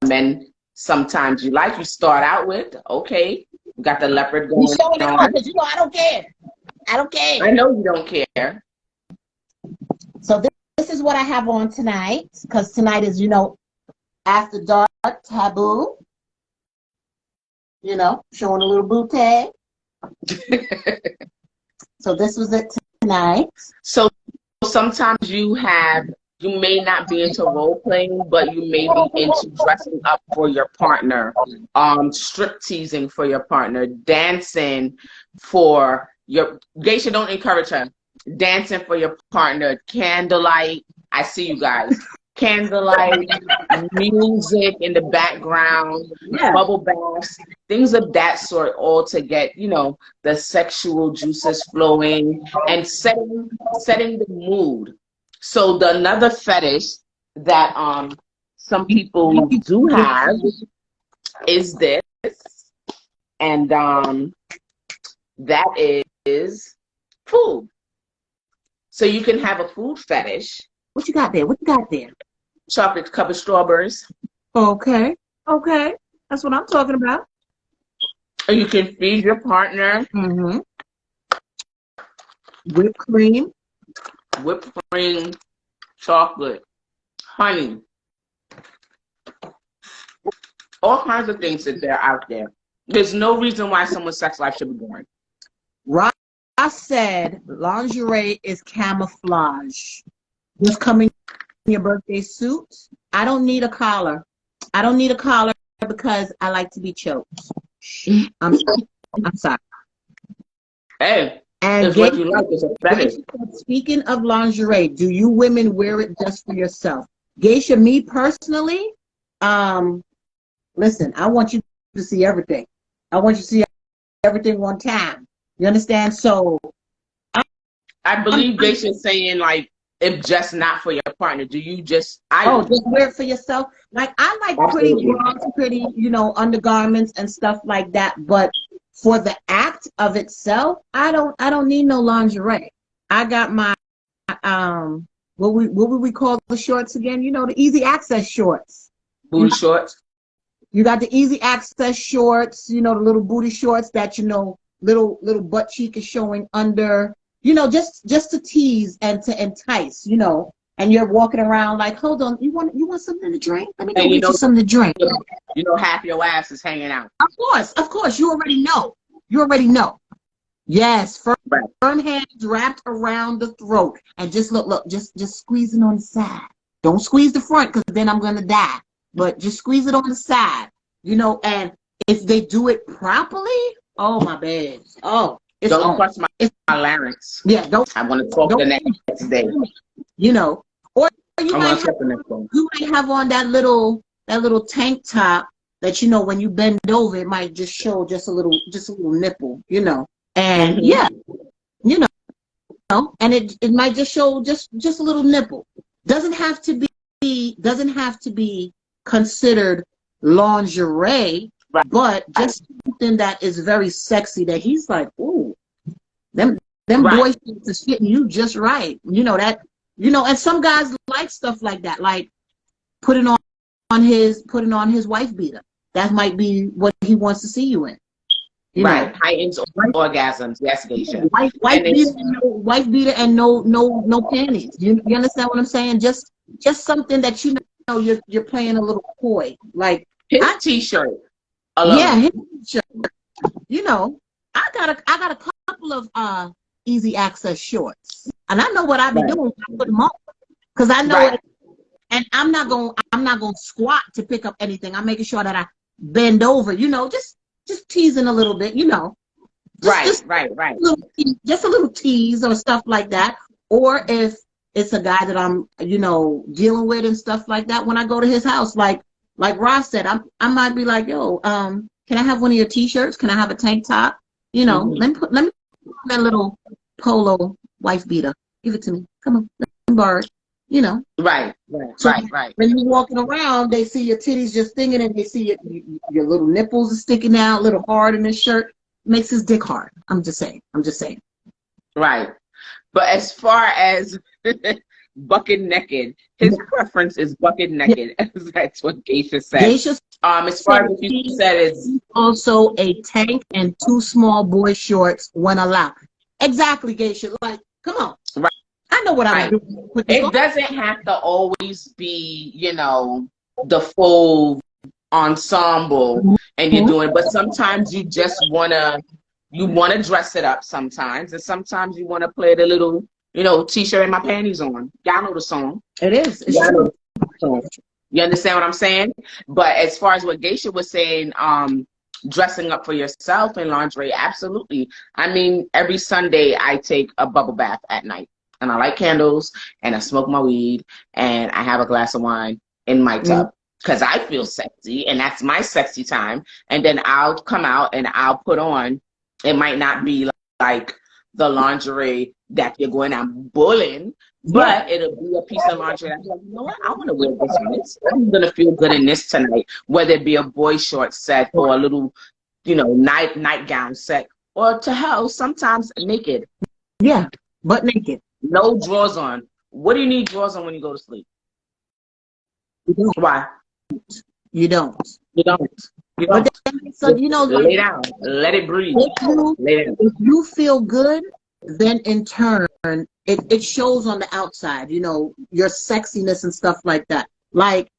S1: men sometimes you like. You start out with, okay, you got the leopard going on.
S2: Because you know I don't care. I don't care.
S1: I know you don't care.
S2: So this is what I have on tonight, because tonight is, you know, after dark taboo. You know, showing a little booty. So this was it tonight. So
S1: sometimes you may not be into role playing, but you may be into dressing up for your partner, strip teasing for your partner, dancing for your Geisha. Don't encourage her. Dancing for your partner, candlelight. I see you guys. Candlelight, music in the background, bubble baths, things of that sort, all to get, you know, the sexual juices flowing and setting the mood. So another fetish that some people do have is this, and that is food. So you can have a food fetish.
S2: What you got there? What you got there?
S1: Chocolate covered strawberries.
S2: Okay. Okay. That's what I'm talking about.
S1: And you can feed your partner.
S2: Mm-hmm. Whipped cream.
S1: Whipped cream, chocolate, honey. All kinds of things that they're out there. There's no reason why someone's sex life should be boring.
S2: Ross said lingerie is camouflage. Just coming in your birthday suit. I don't need a collar. I don't need a collar because I like to be choked. I'm sorry.
S1: Hey,
S2: and
S1: it's what you like. It's a fetish.
S2: Speaking of lingerie, do you women wear it just for yourself? Geisha, me personally, listen, I want you to see everything. I want you to see everything one time. You understand? So
S1: I believe Geisha is saying, like, if just not for your partner, do you just
S2: just wear it for yourself? Like, I like pretty bras, pretty, you know, undergarments and stuff like that, but for the act of itself, I don't need no lingerie. I got my what would we call the shorts again? You know, the easy access shorts.
S1: Booty shorts.
S2: You got the easy access shorts, you know, the little booty shorts that, you know, little butt cheek is showing under, you know, just to tease and to entice, you know. And you're walking around like, hold on, you want something to drink? Let me go get you something to drink.
S1: You know, half your ass is hanging out.
S2: Of course, you already know. Yes, firm hands wrapped around the throat, and just look, just squeezing on the side. Don't squeeze the front, because then I'm gonna die. But just squeeze it on the side, you know. And if they do it properly, oh my bad. Oh, it's
S1: don't touch my larynx.
S2: Yeah, don't.
S1: I want to talk the next day.
S2: You know, or you might have on that little tank top that, you know, when you bend over, it might just show just a little nipple, you know. And yeah, you know, and it might just show just a little nipple. Doesn't have to be considered lingerie, but just something that is very sexy that he's like, ooh, them boys is fitting you just right. You know that, you know, and some guys like stuff like that, like putting on his wife beater. that might be what he wants to see you in. You
S1: right.
S2: know,
S1: Heightened orgasms. Yes, Geisha.
S2: white
S1: And it's
S2: beater and no panties. You understand what I'm saying? Just something that you're playing a little coy. Like
S1: his T-shirt
S2: yeah,
S1: alone.
S2: you know, I got a couple of easy access shorts, and I know what I be
S1: Right.
S2: doing when I put them on, because I know
S1: Right.
S2: it. And I'm not gonna squat to pick up anything. I'm making sure that I bend over. You know, just teasing a little bit. You know,
S1: Right.
S2: just a little tease or stuff like that. Or if it's a guy that I'm, dealing with and stuff like that, when I go to his house, like Ross said, I might be like, yo, can I have one of your t-shirts? Can I have a tank top? You know,
S1: Mm-hmm.
S2: let me put on that little polo wife beater. Give it to me. Come on, let me borrow it. You know.
S1: Right.
S2: So when you're walking around, they see your titties just stinging, and they see your little nipples are sticking out, a little hard in this shirt. Makes his dick hard. I'm just saying.
S1: Right. But as far as bucket naked, his preference is bucket naked. That's what Geisha said.
S2: Geisha
S1: As far as what you said is
S2: also a tank and 2 small boy shorts when allowed. Exactly, Geisha. Like, come on.
S1: right.
S2: I know what I'm doing.
S1: It doesn't have to always be, the full ensemble and you're doing, but sometimes you just wanna dress it up sometimes, and sometimes you wanna play the little, t-shirt and my panties on. Y'all know the song.
S2: It is. It's
S1: Y'all
S2: true.
S1: know the song. You understand what I'm saying? But as far as what Geisha was saying, dressing up for yourself in lingerie, absolutely. I mean, every Sunday I take a bubble bath at night, and I light candles, and I smoke my weed, and I have a glass of wine in my tub because I feel sexy, and that's my sexy time. And then I'll come out and I'll put on. It might not be like the lingerie that you're going out bullying, but it'll be a piece of lingerie that I'm like, you know what? I want to wear this one. I'm going to feel good in this tonight, whether it be a boy short set or a little, nightgown set, or to hell, sometimes naked.
S2: Yeah, butt naked.
S1: No drawers on. What do you need drawers on when you go to sleep?
S2: You don't.
S1: Why?
S2: You don't.
S1: You don't. You
S2: But
S1: don't.
S2: then, so,
S1: Lay down. Let it breathe. Lay down.
S2: If you feel good, then in turn, it shows on the outside, your sexiness and stuff like that. Like,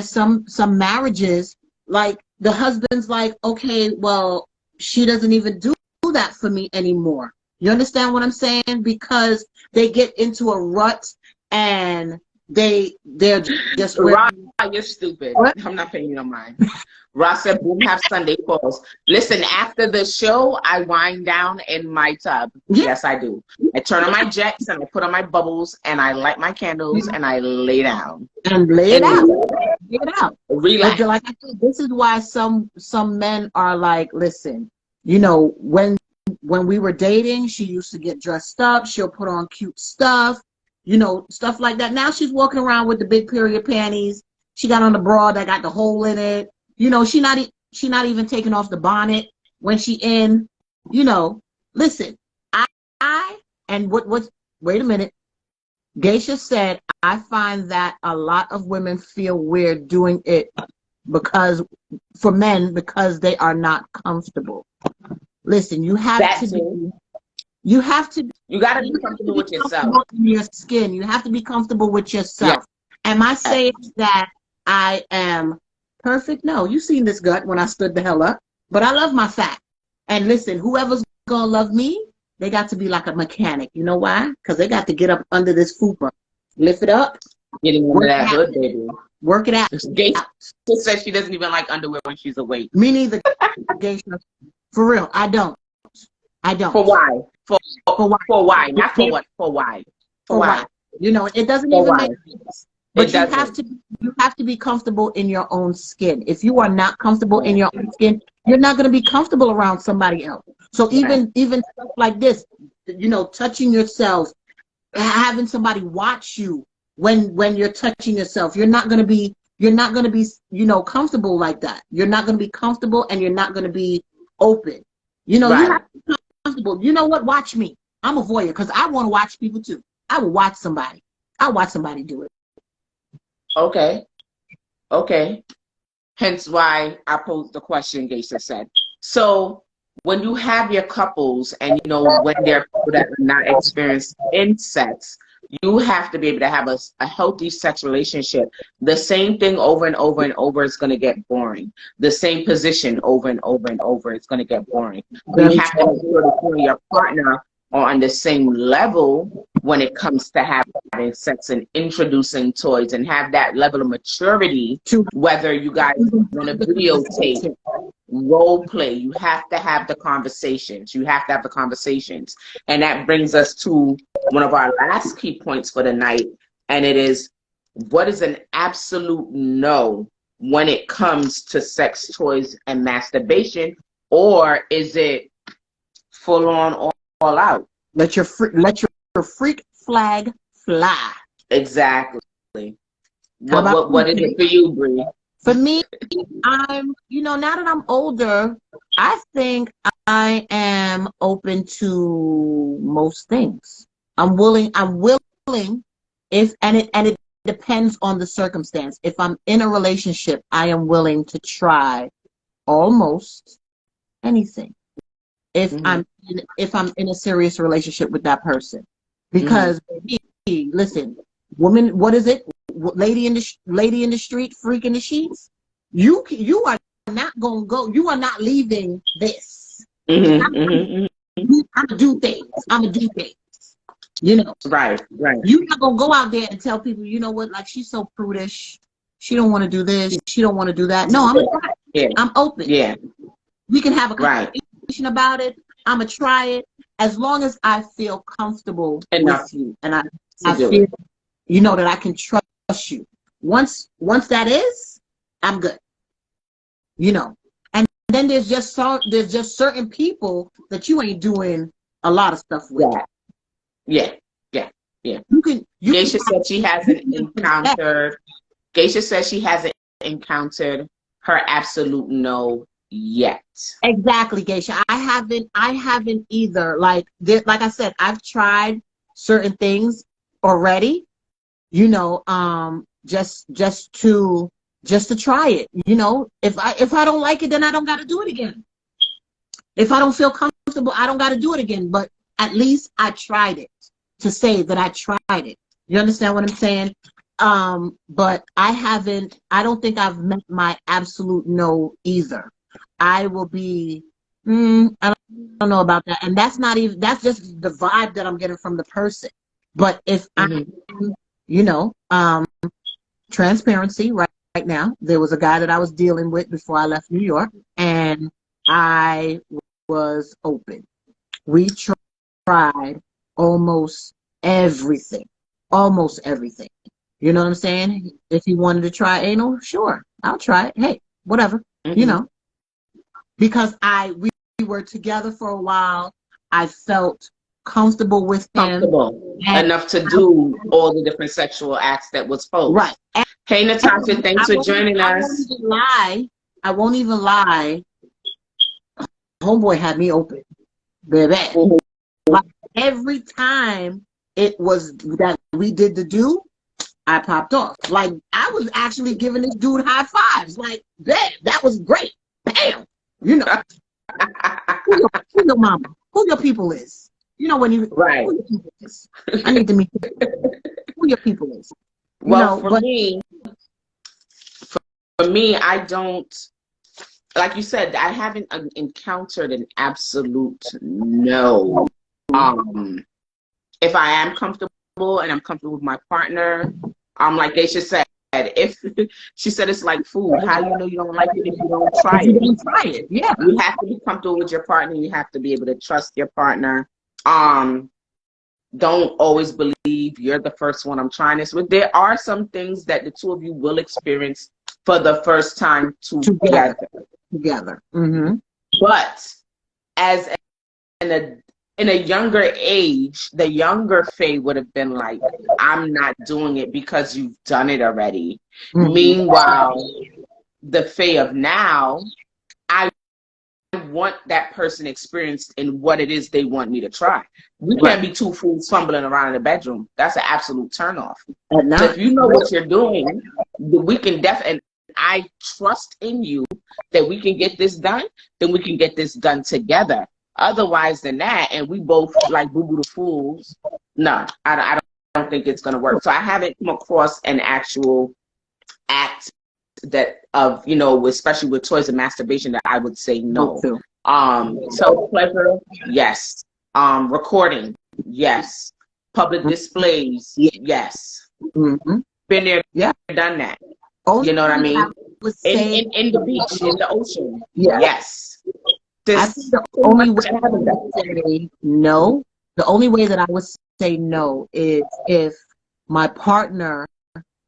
S2: some marriages, like the husband's like, okay, well, she doesn't even do that for me anymore. You understand what I'm saying? Because they get into a rut and they're just
S1: Ross, you're stupid. What? I'm not paying you no mind. Ross said, boom, have Sunday calls. Listen, after the show, I wind down in my tub. Yes, I do. I turn on my jets and I put on my bubbles and I light my candles and I lay down.
S2: And lay it out. Lay it out.
S1: Relax.
S2: But like I said, this is why some men are like, listen, when we were dating, she used to get dressed up. She'll put on cute stuff, stuff like that. Now she's walking around with the big period panties. She got on the bra that got the hole in it. She not even taking off the bonnet when she in. Listen, I and wait a minute. Geisha said, I find that a lot of women feel weird doing it because they are not comfortable. Listen, you have to be. You got to be comfortable with yourself. In your skin. You have to be comfortable with yourself. Yeah. Am I saying that I am perfect? No. You seen this gut when I stood the hell up. But I love my fat. And listen, whoever's gonna love me, they got to be like a mechanic. You know why? Because they got to get up under this fupa, lift it up,
S1: getting under that hood, baby.
S2: Work it out.
S1: Geisha says she doesn't even like underwear when she's awake.
S2: Me neither. Geisha. For real, I don't.
S1: For why? For why? Not for what? For why? For why?
S2: It doesn't even make sense. But you have to be comfortable in your own skin. If you are not comfortable in your own skin, you're not going to be comfortable around somebody else. So even stuff like this, touching yourself, having somebody watch you when you're touching yourself, you're not going to be comfortable like that. You're not going to be comfortable, and you're not going to be open. You have to be comfortable. You know what? Watch me. I'm a voyeur because I want to watch people too. I will watch somebody. I'll watch somebody do it.
S1: Okay. Hence why I posed the question Geisha said. So when you have your couples and you know when they're people that are not experienced in sex, you have to be able to have a healthy sex relationship. The same thing over and over and over is going to get boring. The same position over and over and over is going to get boring. You have to make sure that you and your partner are on the same level when it comes to having sex and introducing toys, and have that level of maturity, whether you guys want to videotape, role play. You have to have the conversations. You have to have the conversations. And that brings us to one of our last key points for the night, and it is, what is an absolute no when it comes to sex toys and masturbation? Or is it full on, all out?
S2: Let your freak flag fly.
S1: Exactly. What is it for you, Bree?
S2: For me, now that I'm older, I think I am open to most things. I'm willing if, and it depends on the circumstance. If I'm in a relationship, I am willing to try almost anything. If I'm in a serious relationship with that person, because listen, woman, what is it? Lady in the street, freak in the sheets. You are not gonna go. You are not leaving this. I'm gonna do things. You know.
S1: Right.
S2: You're not gonna go out there and tell people, you know what, like, she's so prudish. She don't want to do this. She don't want to do that. No, I'm gonna try. Yeah. I'm open.
S1: Yeah.
S2: We can have a conversation about it. I'm gonna try it as long as I feel comfortable with you, and I feel, you know, that I can trust you. Once that is, I'm good. You know. And then there's just certain people that you ain't doing a lot of stuff with.
S1: Yeah. Geisha said she hasn't encountered. Geisha says she hasn't encountered her absolute no yet.
S2: Exactly, Geisha. I haven't either. Like I said, I've tried certain things already. You know, just to try it. You know, if I don't like it, then I don't got to do it again. If I don't feel comfortable, I don't got to do it again. But at least I tried it, to say that I tried it. You understand what I'm saying? But I don't think I've met my absolute no either. I will be, I don't know about that. And that's just the vibe that I'm getting from the person. But if I'm, you know, transparency right now, there was a guy that I was dealing with before I left New York, and I was open. We tried almost everything. You know what I'm saying? If he wanted to try anal, sure, I'll try it. Hey, whatever, you know. Because we were together for a while, I felt comfortable with him.
S1: Enough to do all the different sexual acts that was posed.
S2: Right.
S1: Hey, Natasha, thanks for joining us.
S2: I won't even lie. Homeboy had me open, baby. Like, every time it was that we did the do, I popped off. Like, I was actually giving this dude high fives. Like, that was great. Bam. You know. who your mama? Who your people is? You know, when you who your people is. I need to meet who your people is.
S1: Well, for me, I don't, like you said, I haven't encountered an absolute no. If I am comfortable and I'm comfortable with my partner, like Geisha said, if she said it's like food, how you know you don't like it if you don't try it? You don't try it. Yeah. You have to be comfortable with your partner. You have to be able to trust your partner. Don't always believe you're the first one I'm trying this with. There are some things that the two of you will experience for the first time together. But as in a younger age, the younger Faye would have been like, I'm not doing it because you've done it already. Meanwhile, the Faye of now, I want that person experienced in what it is they want me to try. We can't be two fools fumbling around in the bedroom. That's an absolute turnoff. So if you know what you're doing, we can definitely, I trust in you that we can get this done, then we can get this done together. Otherwise than that, and we both like boo boo the fools, no, I don't think it's going to work. So I haven't come across an actual act that of, you know, especially with toys and masturbation, that I would say no. So pleasure, yes. Recording, yes. Public displays, yes.
S2: Mm-hmm.
S1: Been there,
S2: yeah,
S1: done that.
S2: Only
S1: you know what I mean? In the beach, in the ocean, yes.
S2: I think the only way I would say no, the only way that I would say no is if my partner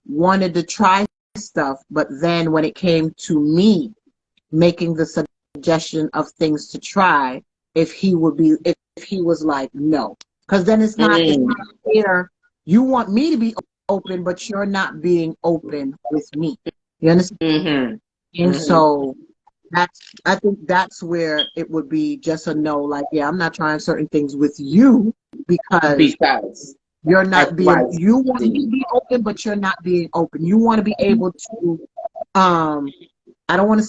S2: wanted to try stuff, but then when it came to me making the suggestion of things to try, if he was like no, because then it's not fair. You want me to be open, but you're not being open with me. You understand? And so I think that's where it would be just a no. Like, yeah, I'm not trying certain things with you because you're not being. You want me to be open, but you're not being open. You want to be able to. I don't want to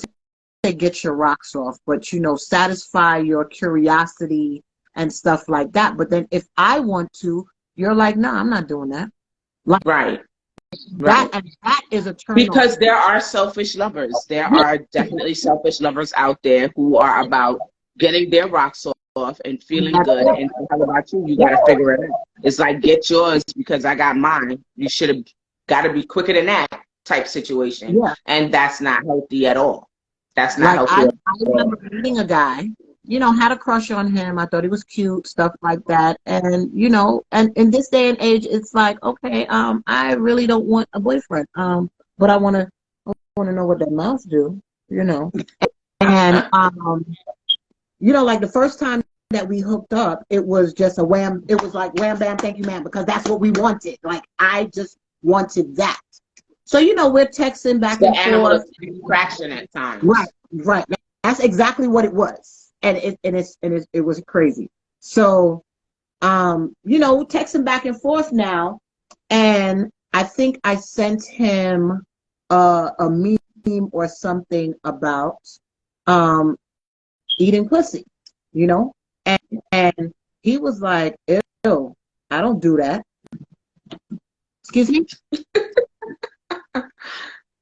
S2: say get your rocks off, but you know, satisfy your curiosity and stuff like that. But then if I want to, you're like, no, I'm not doing that. Like,
S1: right.
S2: That is a turn
S1: because
S2: on.
S1: there are selfish lovers. There are definitely selfish lovers out there who are about getting their rocks off and feeling good. And how about you? You got to figure it out. It's like, get yours because I got mine. You should have got to be quicker than that type situation.
S2: Yeah.
S1: And that's not healthy at all. That's not healthy.
S2: I remember meeting a guy, you know, had a crush on him. I thought he was cute, stuff like that. And, you know, and in this day and age, it's like, okay, I really don't want a boyfriend. But I want to know what their mouths do, you know. And, you know, like the first time that we hooked up, it was just a wham. It was like wham, bam, thank you, ma'am, because that's what we wanted. Like, I just wanted that. So, you know, we're texting back and forth.
S1: Fraction at times.
S2: Right. That's exactly what it was. And it was crazy. So, you know, texting back and forth now. And I think I sent him a meme or something about eating pussy, you know? And he was like, ew, I don't do that. Excuse me?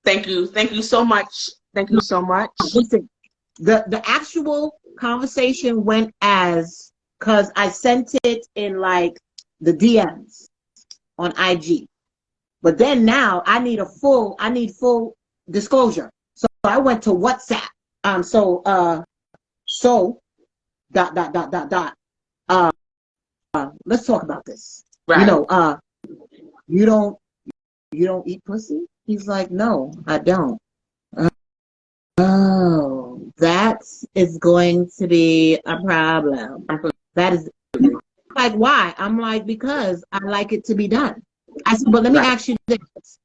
S1: Thank you so much. Thank you so much.
S2: Listen, the actual conversation went as, because I sent it in like the DMs on IG. But then now I need full disclosure. So I went to WhatsApp. Let's talk about this.
S1: Right.
S2: You know, you don't eat pussy? He's like, no, I don't. Oh, that is going to be a problem. That is like, why? I'm like, because I like it to be done. I said, but let me ask you this.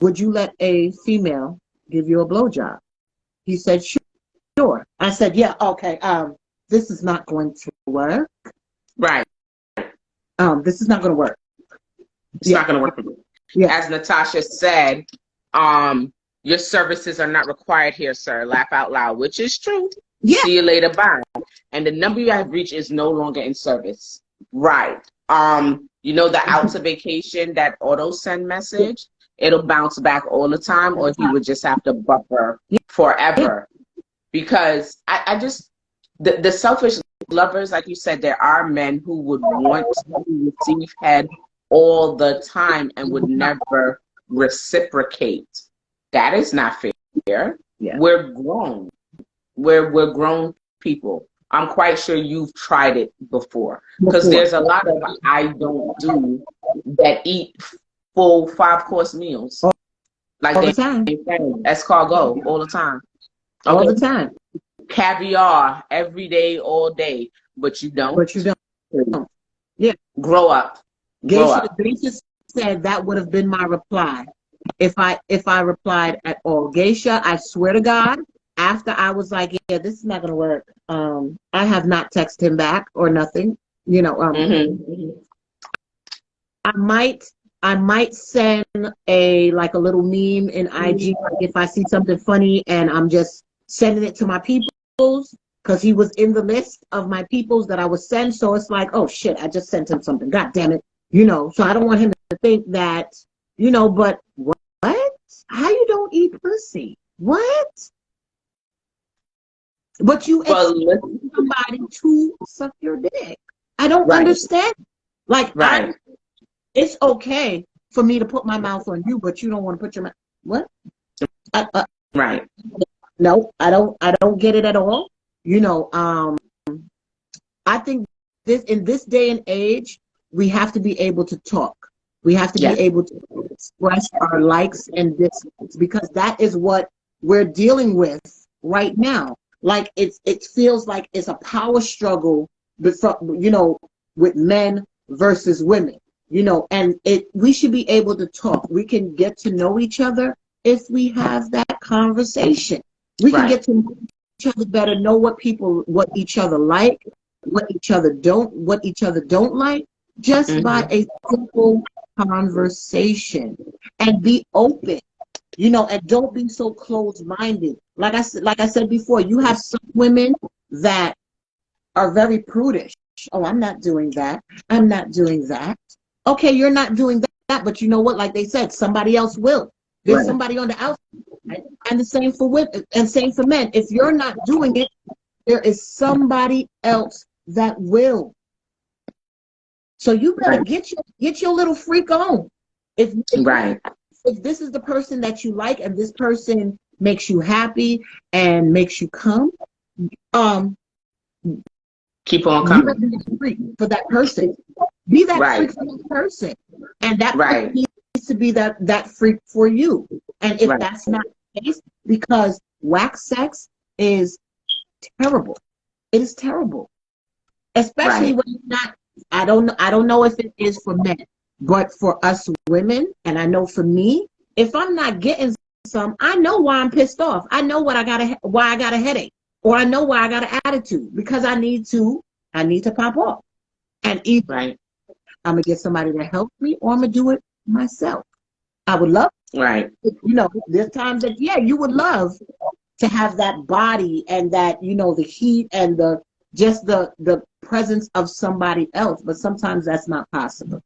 S2: Would you let a female give you a blowjob? He said, sure. I said, yeah, okay. This is not going to work.
S1: Right.
S2: This is not going to work.
S1: It's not going to work for me. Yeah. As Natasha said, your services are not required here, sir. Laugh out loud, which is true.
S2: Yeah.
S1: See you later, bye. And the number you have reached is no longer in service. Right. You know the out to vacation, that auto send message, it'll bounce back all the time, or he would just have to buffer forever. Because I just, the selfish lovers, like you said, there are men who would want to receive head all the time and would never reciprocate. That is not fair. Yeah. We're grown. We're grown people. I'm quite sure you've tried it before, because there's a lot of I don't do that eat full 5-course meals. Like all the time. Escargot all the time. Okay.
S2: All the time.
S1: Caviar every day, all day, but you don't.
S2: But you don't. Yeah.
S1: Grow up.
S2: Geisha said that would have been my reply if I replied at all. Geisha, I swear to God, after I was like, yeah, this is not gonna work. I have not texted him back or nothing. You know, I might I might send a little meme in IG, like if I see something funny, and I'm just sending it to my peoples, because he was in the list of my peoples that I would send. So it's like, oh shit, I just sent him something. God damn it. So I don't want him to think that, but what? How you don't eat pussy? What? But you expect somebody to suck your dick. I don't understand. Like, it's okay for me to put my mouth on you, but you don't want to put your mouth. What?
S1: Right.
S2: No, I don't get it at all. I think in this day and age, we have to be able to talk. We have to be able to express our likes and dislikes, because that is what we're dealing with right now. Like, it feels like it's a power struggle, with men versus women. And we should be able to talk. We can get to know each other if we have that conversation. We can get to know each other better, know what each other like, what each other don't like, just by a simple conversation. And be open, and don't be so closed-minded. Like I said before, you have some women that are very prudish. Oh, I'm not doing that. I'm not doing that. Okay, you're not doing that, but you know what? Like they said, somebody else will. There's somebody on the outside, right? And the same for women, and same for men. If you're not doing it, there is somebody else that will. So you better get your little freak on. If this is the person that you like, and this person makes you happy and makes you come,
S1: keep on coming.
S2: You better be a freak for that person. Be that freak for that person, and that person needs to be that freak for you. And if that's not the case, because wax sex is terrible. It is terrible, especially when you're not. I don't know if it is for men, but for us women, and I know for me, if I'm not getting some, I know why I'm pissed off. I know why I got a headache, or I know why I got an attitude, because I need to pop off. And either I'm gonna get somebody to help me, or I'm gonna do it myself. I would love, there's times that you would love to have that body and that the heat and the presence of somebody else, but sometimes that's not possible.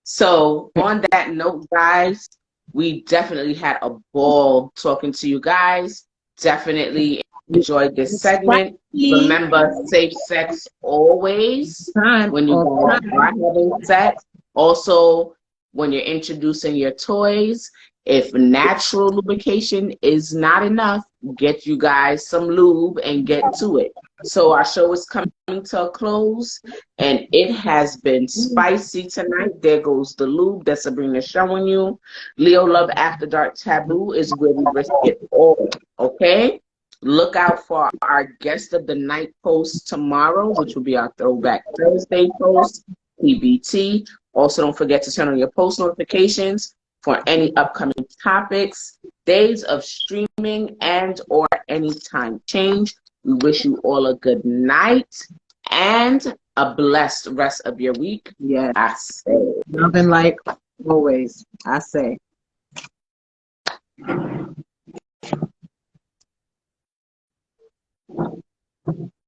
S1: So on that note, guys, we definitely had a ball talking to you guys. Definitely enjoyed this segment. Remember, safe sex always when you are having sex. Also, when you're introducing your toys, if natural lubrication is not enough, get you guys some lube and get to it. So our show is coming to a close, and it has been spicy tonight. There goes the lube that Sabrina's showing you. Leo Love After Dark Taboo is where we risk it all, okay? Look out for our guest of the night post tomorrow, which will be our Throwback Thursday post, TBT. Also, don't forget to turn on your post notifications for any upcoming topics, days of streaming, and or any time change. We wish you all a good night and a blessed rest of your week.
S2: Yeah.
S1: I say.
S2: Love and light always. I say.